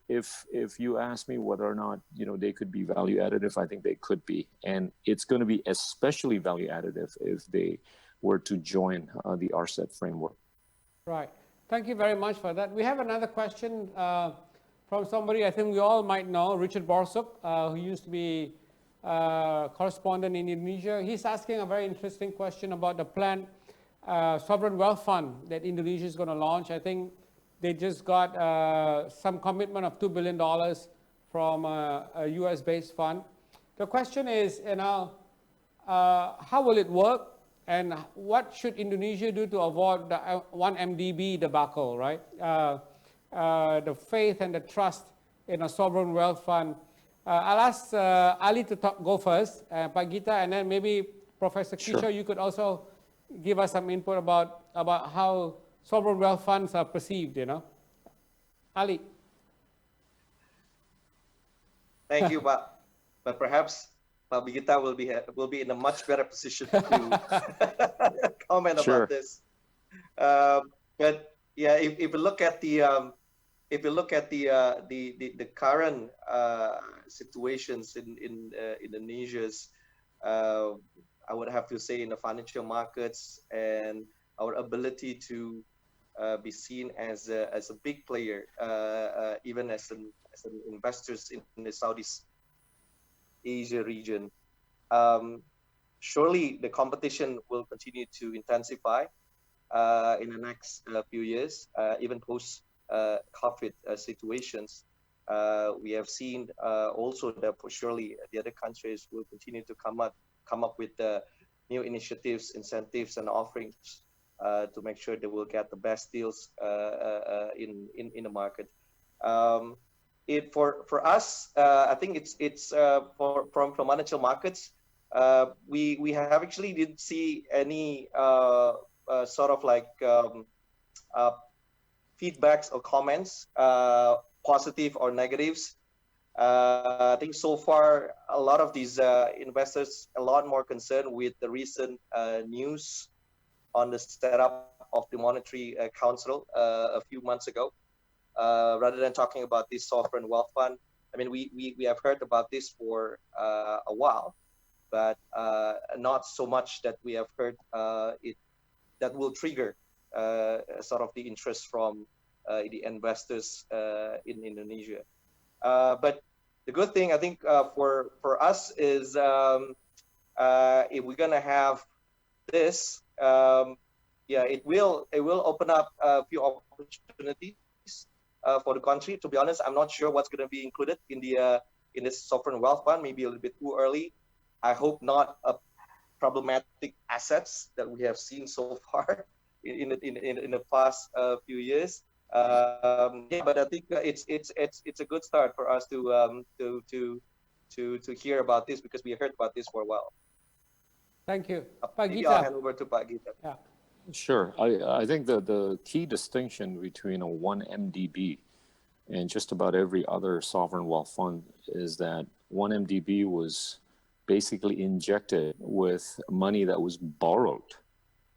you ask me whether or not they could be value additive, I think they could be, and it's going to be especially value additive if they were to join the RCEP framework. Right. Thank you very much for that. We have another question from somebody I think we all might know, Richard Borsuk, who used to be correspondent in Indonesia. He's asking a very interesting question about the planned sovereign wealth fund that Indonesia is going to launch. I think they just got some commitment of $2 billion from a US-based fund. The question is, how will it work? And what should Indonesia do to avoid the 1MDB debacle, right? The faith and the trust in a sovereign wealth fund. I'll ask Ali to go first, Pak Gita, and then maybe Professor Kishore, Sure. you could also give us some input about how sovereign wealth funds are perceived, Ali. Thank you, but perhaps Pak Gita will be in a much better position to comment Sure. about this. But yeah, if you look at the current situations in Indonesia's, I would have to say, in the financial markets and our ability to be seen as a big player, even as an investors in the Southeast Asia region. Surely the competition will continue to intensify in the next few years, even post COVID situations. We have seen also that for surely the other countries will continue to come up with new initiatives, incentives, and offerings to make sure they will get the best deals in the market. For us, I think it's from financial markets. We have actually didn't see any sort of like feedbacks or comments, positive or negatives. I think so far a lot of these investors a lot more concerned with the recent news on the setup of the Monetary Council a few months ago, rather than talking about this sovereign wealth fund. I mean, we have heard about this for a while, but not so much that we have heard that will trigger sort of the interest from the investors in Indonesia. But the good thing, I think, for us is if we're gonna have this, it will open up a few opportunities for the country. To be honest, I'm not sure what's gonna be included in this sovereign wealth fund. Maybe a little bit too early. I hope not problematic assets that we have seen so far in the past few years. But I think it's a good start for us to hear about this, because we heard about this for a while. Thank you. Maybe I'll hand over to Pak Gita. Yeah. Sure. I think the key distinction between a 1MDB and just about every other sovereign wealth fund is that 1MDB was basically injected with money that was borrowed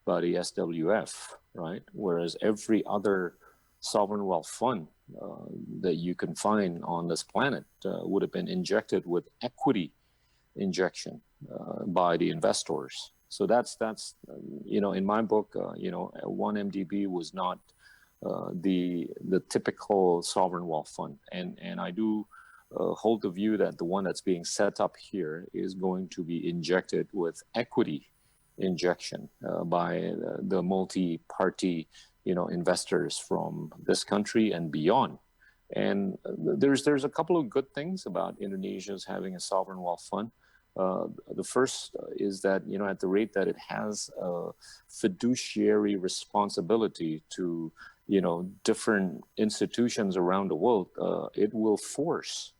by the SWF, right? Whereas every other sovereign wealth fund that you can find on this planet would have been injected with equity injection by the investors. So that's in my book, 1MDB was not the typical sovereign wealth fund, and I do hold the view that the one that's being set up here is going to be injected with equity injection by the multi-party investors from this country and beyond. And there's a couple of good things about Indonesia's having a sovereign wealth fund. The first is that, at the rate that it has a fiduciary responsibility to, different institutions around the world, it will force,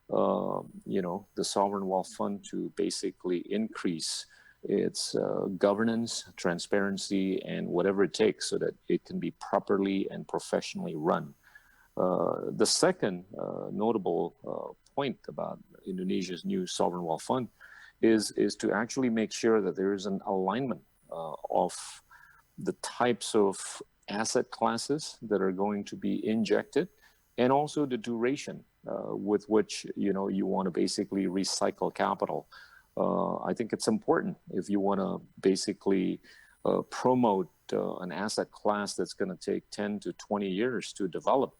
the sovereign wealth fund to basically increase its governance, transparency, and whatever it takes so that it can be properly and professionally run. The second notable point about Indonesia's new sovereign wealth fund is to actually make sure that there is an alignment of the types of asset classes that are going to be injected, and also the duration with which you want to basically recycle capital. I think it's important if you want to basically promote an asset class that's going to take 10 to 20 years to develop.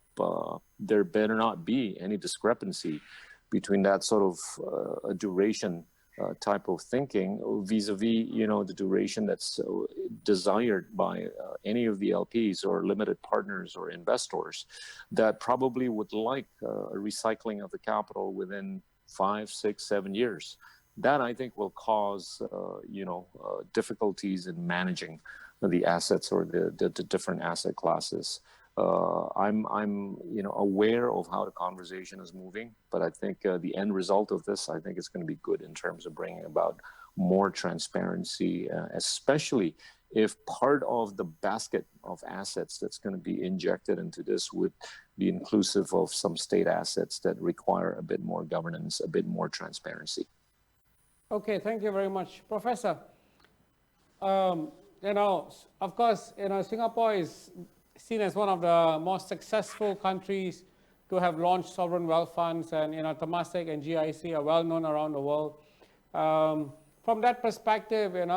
There better not be any discrepancy between that sort of a duration type of thinking vis-a-vis, the duration that's desired by any of the LPs or limited partners or investors that probably would like a recycling of the capital within 5, 6, 7 years. That I think will cause, difficulties in managing the assets or the different asset classes. I'm aware of how the conversation is moving, but I think the end result of this, I think it's going to be good in terms of bringing about more transparency, especially if part of the basket of assets that's going to be injected into this would be inclusive of some state assets that require a bit more governance, a bit more transparency. Okay, thank you very much, Professor. Of course, Singapore is seen as one of the most successful countries to have launched sovereign wealth funds, and Temasek and GIC are well known around the world. From that perspective, and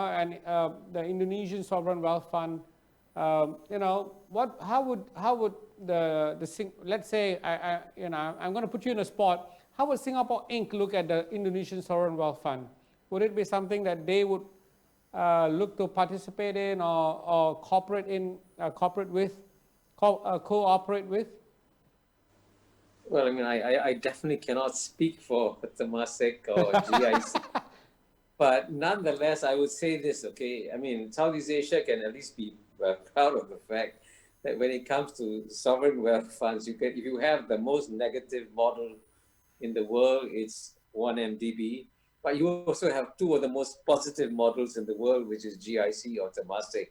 the Indonesian sovereign wealth fund, how would let's say, I'm going to put you in a spot. How would Singapore Inc. look at the Indonesian sovereign wealth fund? Would it be something that they would look to participate in or cooperate with? Well, I mean, I definitely cannot speak for Temasek or GIC. But nonetheless, I would say this, okay? I mean, Southeast Asia can at least be proud of the fact that when it comes to sovereign wealth funds, if you have the most negative model in the world, it's 1MDB. But you also have two of the most positive models in the world, which is GIC or Temasek.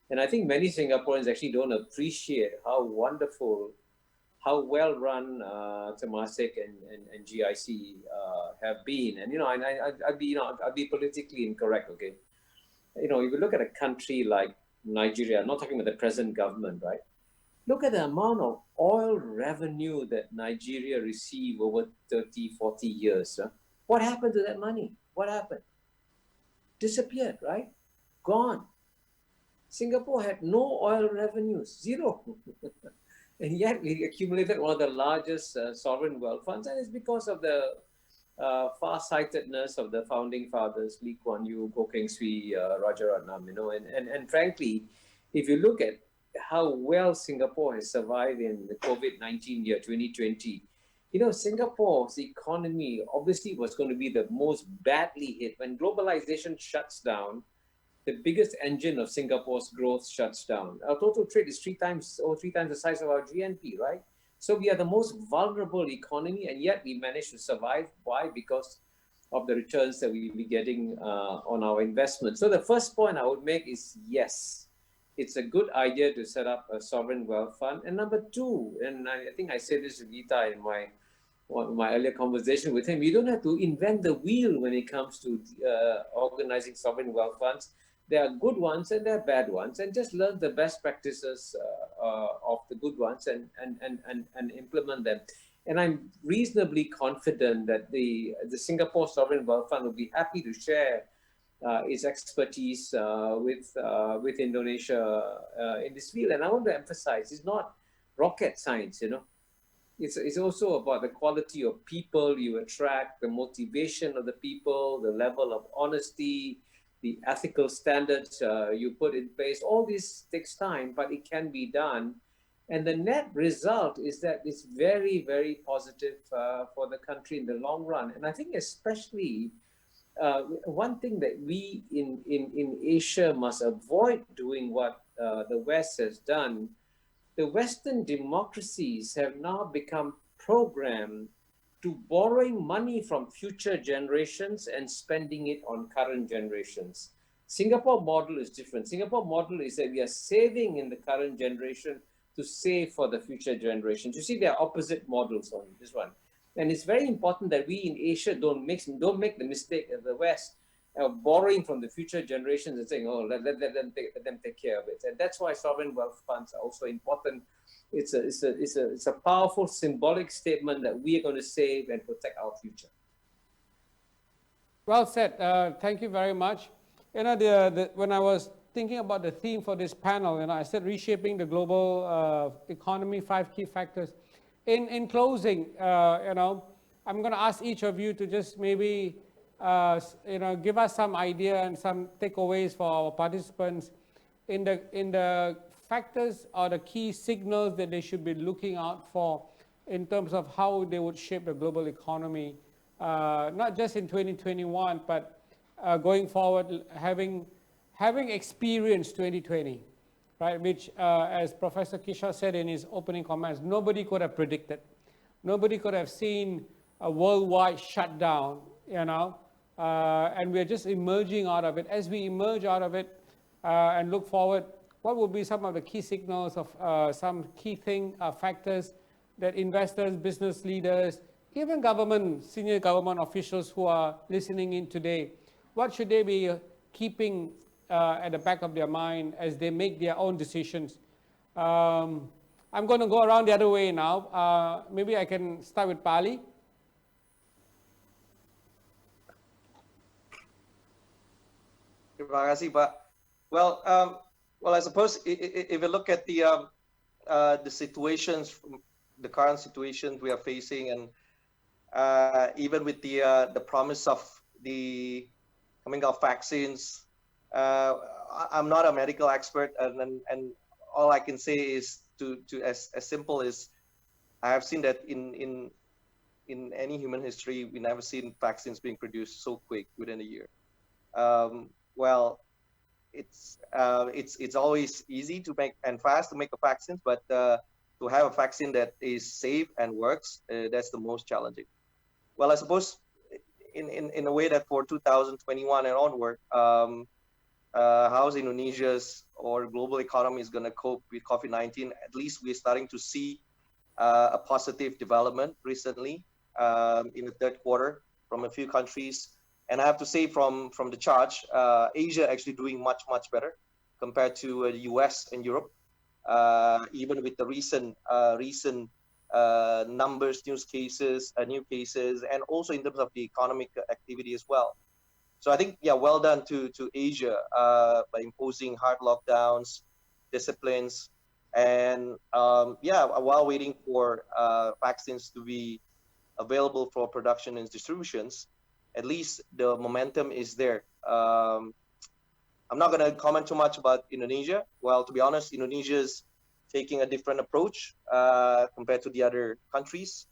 And I think many Singaporeans actually don't appreciate how wonderful, how well run Temasek and GIC have been. And I'd be politically incorrect, okay? If you look at a country like Nigeria, I'm not talking about the present government, right? Look at the amount of oil revenue that Nigeria received over 30, 40 years. Huh? What happened to that money? What happened? Disappeared, right? Gone. Singapore had no oil revenues, zero. And yet we accumulated one of the largest sovereign wealth funds, and it's because of the far-sightedness of the founding fathers, Lee Kuan Yew, Goh Keng Swee, Rajaratnam, and frankly, if you look at how well Singapore has survived in the COVID-19 year, 2020, Singapore's economy obviously was going to be the most badly hit. When globalization shuts down, the biggest engine of Singapore's growth shuts down. Our total trade is three times the size of our GNP, right? So we are the most vulnerable economy, and yet we managed to survive. Why? Because of the returns that we'll be getting on our investments. So the first point I would make is, yes, it's a good idea to set up a sovereign wealth fund. And number two, and I think I said this to Gita in my earlier conversation with him, you don't have to invent the wheel when it comes to organizing sovereign wealth funds. There are good ones and there are bad ones, and just learn the best practices of the good ones and implement them. And I'm reasonably confident that the Singapore Sovereign Wealth Fund will be happy to share its expertise with Indonesia in this field. And I want to emphasize, it's not rocket science, It's also about the quality of people you attract, the motivation of the people, the level of honesty, the ethical standards you put in place. All this takes time, but it can be done. And the net result is that it's very, very positive for the country in the long run. And I think especially one thing that we in Asia must avoid doing what the West has done. The Western democracies have now become programmed to borrowing money from future generations and spending it on current generations. Singapore model is different. Singapore model is that we are saving in the current generation to save for the future generations. You see, there are opposite models on this one. And it's very important that we in Asia don't make the mistake of the West borrowing from the future generations and saying, oh, let them take care of it. And that's why sovereign wealth funds are also important. It's a powerful symbolic statement that we are going to save and protect our future. Well said. Thank you very much. When I was thinking about the theme for this panel, I said reshaping the global economy, 5 key factors. In closing, I'm going to ask each of you to just maybe give us some idea and some takeaways for our participants in the factors or the key signals that they should be looking out for in terms of how they would shape the global economy, not just in 2021, but going forward, having experienced 2020, right? Which, as Professor Kishore said in his opening comments, nobody could have predicted. Nobody could have seen a worldwide shutdown, and we're just emerging out of it. As we emerge out of it and look forward, what will be some of the key signals of some key factors that investors, business leaders, even government, senior government officials who are listening in today, what should they be keeping at the back of their mind as they make their own decisions? I'm going to go around the other way now. Maybe I can start with Pali. Terima kasih, Pak. Well, I suppose if you look at the situations, the current situations we are facing, and even with the promise of the coming of vaccines, I'm not a medical expert, and all I can say is to as simple as I have seen that in any human history, we never seen vaccines being produced so quick within a year. Well, it's always easy to make and fast to make a vaccine, but to have a vaccine that is safe and works, that's the most challenging. Well, I suppose in a way that for 2021 and onward, how's Indonesia's or global economy is going to cope with COVID-19? At least we're starting to see a positive development recently in the third quarter from a few countries. And I have to say from the chart, Asia actually doing much better compared to the US and Europe, even with the recent numbers, new cases, and also in terms of the economic activity as well. So I think, yeah, well done to Asia by imposing hard lockdowns, disciplines, and while waiting for vaccines to be available for production and distributions, at least the momentum is there. I'm not going to comment too much about Indonesia. Well, to be honest, Indonesia is taking a different approach compared to the other countries.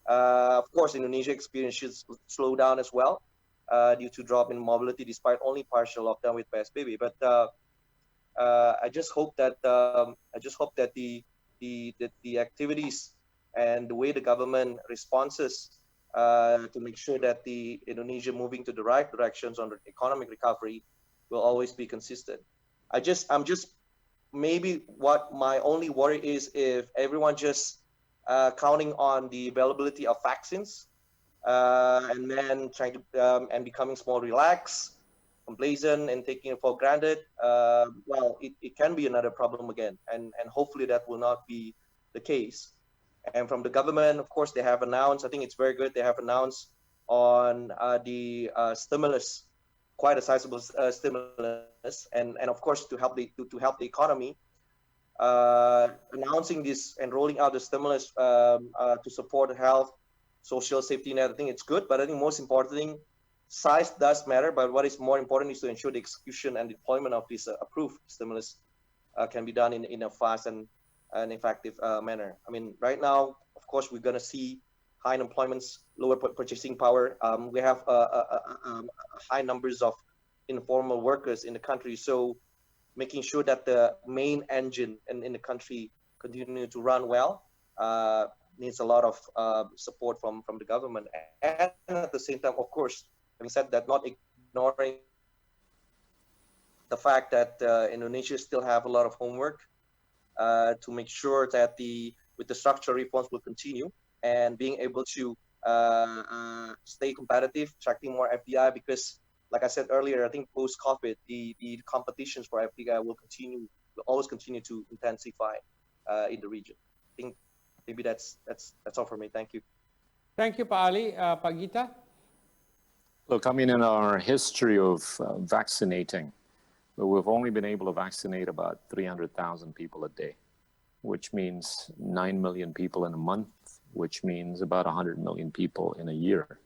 Of course, Indonesia experiences slow down as well due to drop in mobility despite only partial lockdown with PSBB. But I just hope that the activities and the way the government responses to make sure that the Indonesia moving to the right directions on the economic recovery will always be consistent. I'm just maybe what my only worry is if everyone just counting on the availability of vaccines and then trying to and becoming more relaxed, complacent, and taking it for granted. Well, it can be another problem again, and hopefully that will not be the case. And from the government, of course, they have announced, I think it's very good, they have announced on the stimulus, quite a sizable stimulus, and of course to help the economy, announcing this and rolling out the stimulus to support health, social safety net. I think it's good, but I think most important thing, size does matter, but what is more important is to ensure the execution and deployment of this approved stimulus can be done in a fast and an effective manner. I mean, right now, of course, we're going to see high unemployment, lower purchasing power. We have high numbers of informal workers in the country. So making sure that the main engine in the country continue to run well needs a lot of support from the government. And at the same time, of course, having said that, not ignoring the fact that Indonesia still have a lot of homework to make sure that with the structural reforms will continue and being able to stay competitive, attracting more FDI, because like I said earlier, I think post-COVID, the competitions for FDI will always continue to intensify in the region. I think maybe that's all for me. Thank you. Thank you, Pak Ali. Pak Gita? Look, I mean, in our history of vaccinating, we've only been able to vaccinate about 300,000 people a day, which means 9 million people in a month, which means about 100 million people in a year.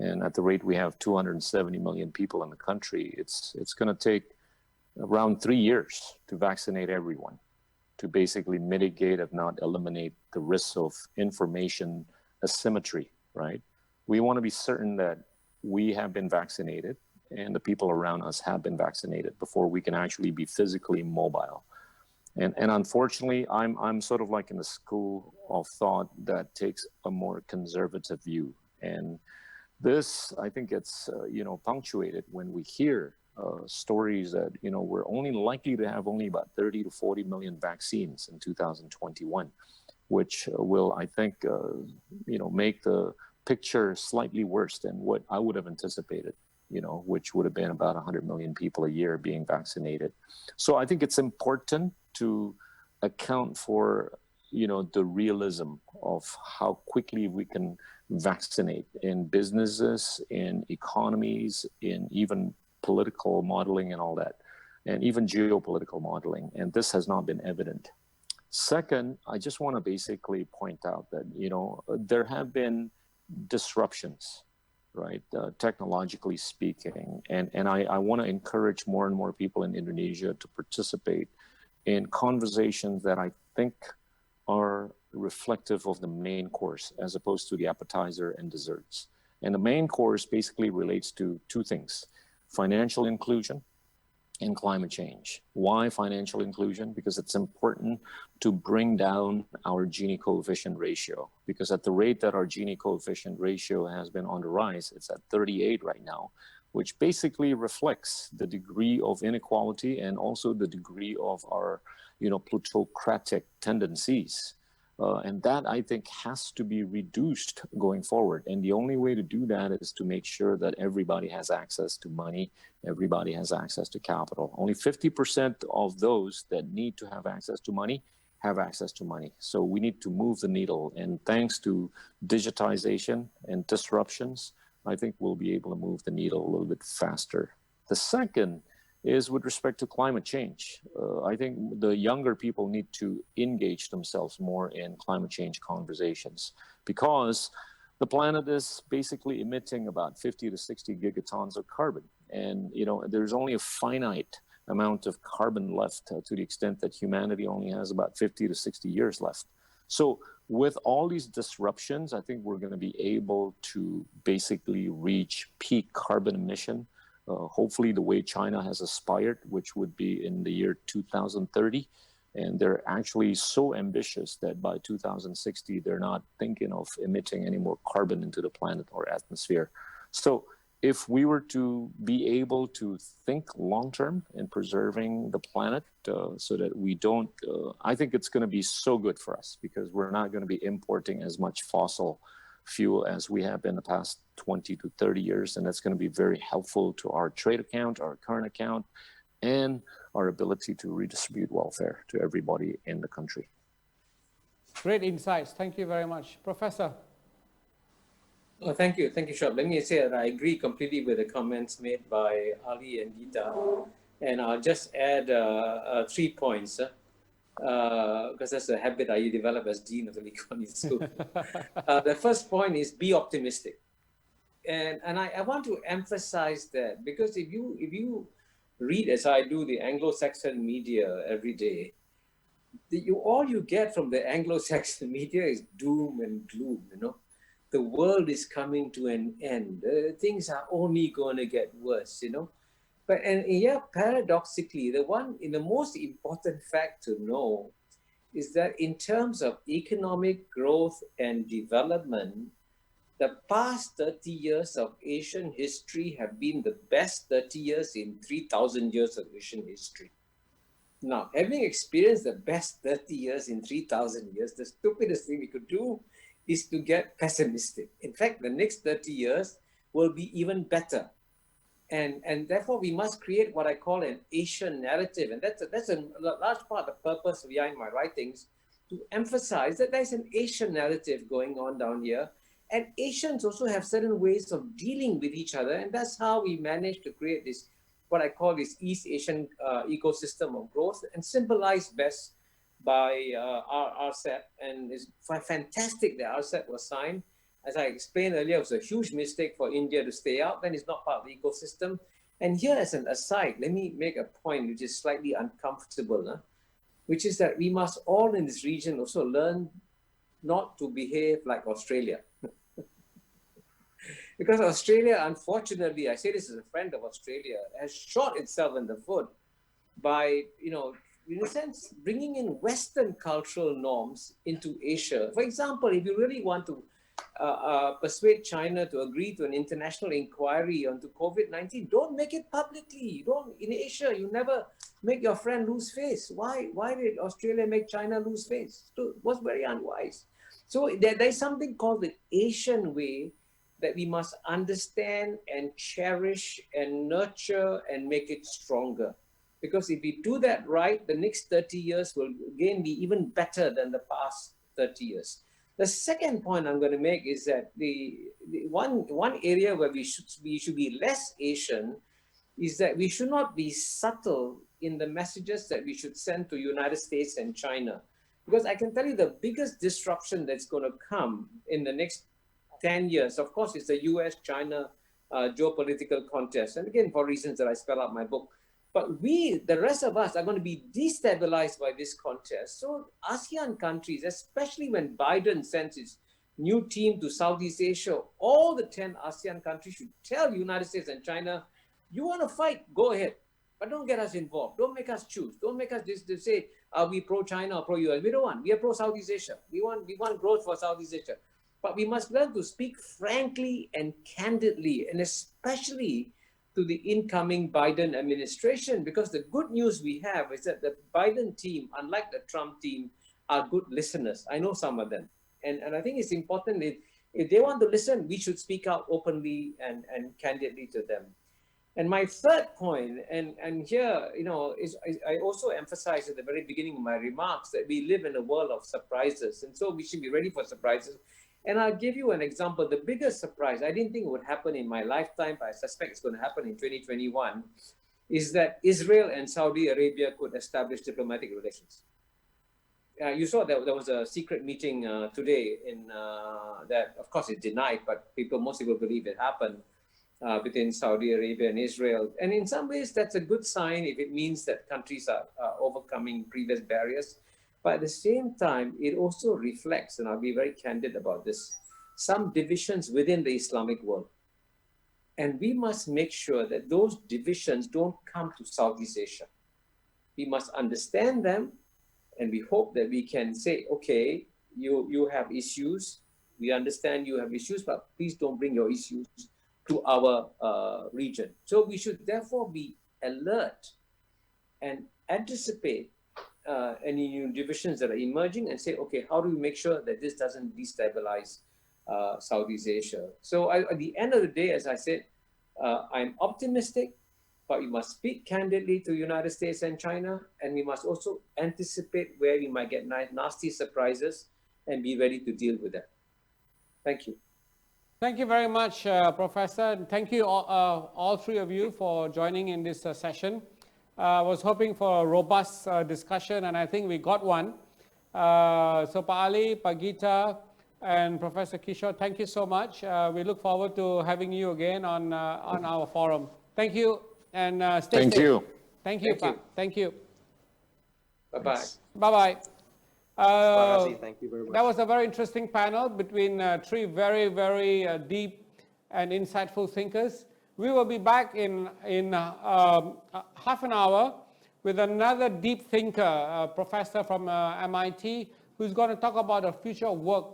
And at the rate we have 270 million people in the country, it's going to take around 3 years to vaccinate everyone, to basically mitigate, if not eliminate, the risks of information asymmetry, right? We want to be certain that we have been vaccinated and the people around us have been vaccinated before we can actually be physically mobile. And unfortunately, I'm sort of like in the school of thought that takes a more conservative view. And this, I think, gets punctuated when we hear stories that we're only likely to have only about 30 to 40 million vaccines in 2021, which will, I think, make the picture slightly worse than what I would have anticipated, which would have been about 100 million people a year being vaccinated. So I think it's important to account for, the realism of how quickly we can vaccinate in businesses, in economies, in even political modeling and all that, and even geopolitical modeling. And this has not been evident. Second, I just want to basically point out that, there have been disruptions, right, technologically speaking. And I want to encourage more and more people in Indonesia to participate in conversations that I think are reflective of the main course as opposed to the appetizer and desserts. And the main course basically relates to two things: financial inclusion and climate change. Why financial inclusion? Because it's important to bring down our Gini coefficient ratio. Because at the rate that our Gini coefficient ratio has been on the rise, it's at 38 right now, which basically reflects the degree of inequality and also the degree of our, plutocratic tendencies. And that, I think, has to be reduced going forward. And the only way to do that is to make sure that everybody has access to money, everybody has access to capital. Only 50% of those that need to have access to money have access to money. So we need to move the needle. And thanks to digitization and disruptions, I think we'll be able to move the needle a little bit faster. The second is with respect to climate change. I think the younger people need to engage themselves more in climate change conversations, because the planet is basically emitting about 50 to 60 gigatons of carbon. And, there's only a finite amount of carbon left to the extent that humanity only has about 50 to 60 years left. So with all these disruptions, I think we're going to be able to basically reach peak carbon emission, hopefully the way China has aspired, which would be in the year 2030. And they're actually so ambitious that by 2060, they're not thinking of emitting any more carbon into the planet or atmosphere. So if we were to be able to think long-term in preserving the planet so that we don't, I think it's going to be so good for us, because we're not going to be importing as much fossil fuel as we have in the past 20 to 30 years. And that's going to be very helpful to our trade account, our current account, and our ability to redistribute welfare to everybody in the country. Great insights. Thank you very much. Professor. Oh, thank you, Shoeb. Let me say that I agree completely with the comments made by Ali and Gita, and I'll just add 3 points, because that's a habit I developed as Dean of the Lee Kuan Yew School. The first point is be optimistic, and I want to emphasize that, because if you read, as I do, the Anglo-Saxon media every day, all you get from the Anglo-Saxon media is doom and gloom. The world is coming to an end. Things are only going to get worse, But paradoxically, the most important fact to know is that in terms of economic growth and development, the past 30 years of Asian history have been the best 30 years in 3,000 years of Asian history. Now, having experienced the best 30 years in 3,000 years, the stupidest thing we could do is to get pessimistic. In fact, the next 30 years will be even better. And therefore, we must create what I call an Asian narrative. And that's a large part of the purpose behind my writings, to emphasize that there's an Asian narrative going on down here. And Asians also have certain ways of dealing with each other. And that's how we managed to create this, what I call this East Asian ecosystem of growth, and symbolized best by RCEP. And it's fantastic that RCEP was signed. as I explained earlier, it was a huge mistake for India to stay out. Then it's not part of the ecosystem. And here, as an aside, let me make a point which is slightly uncomfortable, which is that we must all in this region also learn not to behave like Australia. Because Australia, unfortunately, I say this as a friend of Australia, has shot itself in the foot by, in a sense, bringing in Western cultural norms into Asia. For example, if you really want to persuade China to agree to an international inquiry onto COVID-19, don't make it publicly. In Asia, you never make your friend lose face. Why did Australia make China lose face? It was very unwise. So there's something called the Asian way that we must understand and cherish and nurture and make it stronger. Because if we do that right, the next 30 years will again be even better than the past 30 years. The second point I'm going to make is that the one area where we should be less Asian is that we should not be subtle in the messages that we should send to United States and China. Because I can tell you the biggest disruption that's going to come in the next 10 years, of course, is the US-China geopolitical contest. And again, for reasons that I spell out in my book. But the rest of us, are going to be destabilized by this contest. So ASEAN countries, especially when Biden sends his new team to Southeast Asia, all the 10 ASEAN countries should tell the United States and China, you want to fight, go ahead. But don't get us involved. Don't make us choose. Don't make us just say, are we pro-China or pro-US? We don't want. We are pro-Southeast Asia. We want growth for Southeast Asia. But we must learn to speak frankly and candidly, and especially to the incoming Biden administration, because the good news we have is that the Biden team, unlike the Trump team, are good listeners. I know some of them. And I think it's important if they want to listen, we should speak out openly and candidly to them. And my third point, and here, I also emphasized at the very beginning of my remarks that we live in a world of surprises. And so we should be ready for surprises. And I'll give you an example. The biggest surprise, I didn't think it would happen in my lifetime, but I suspect it's going to happen in 2021, is that Israel and Saudi Arabia could establish diplomatic relations. You saw that there was a secret meeting today that, of course, it's denied, but most people believe it happened between Saudi Arabia and Israel. And in some ways, that's a good sign if it means that countries are overcoming previous barriers. But at the same time, it also reflects, and I'll be very candid about this, some divisions within the Islamic world. And we must make sure that those divisions don't come to Southeast Asia. We must understand them, and we hope that we can say, okay, you have issues, we understand you have issues, but please don't bring your issues to our region. So we should therefore be alert and anticipate any new divisions that are emerging and say, okay, how do we make sure that this doesn't destabilize Southeast Asia? So at the end of the day, as I said, I'm optimistic, but we must speak candidly to United States and China, and we must also anticipate where we might get nasty surprises and be ready to deal with that. Thank you. Thank you very much, Professor. And thank you all three of you for joining in this session. I was hoping for a robust discussion, and I think we got one. So Pak Ali, Pak Gita, and Professor Kishore, thank you so much. We look forward to having you again on our forum. Thank you, and stay safe. Thank you. Thank you, Pak. Thank you. Bye-bye. Bye-bye. Thank you very much. That was a very interesting panel between three very, very deep and insightful thinkers. We will be back in half an hour with another deep thinker, a professor from MIT, who's going to talk about the future of work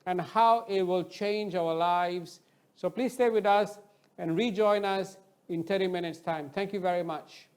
and how it will change our lives. So please stay with us and rejoin us in 30 minutes' time. Thank you very much.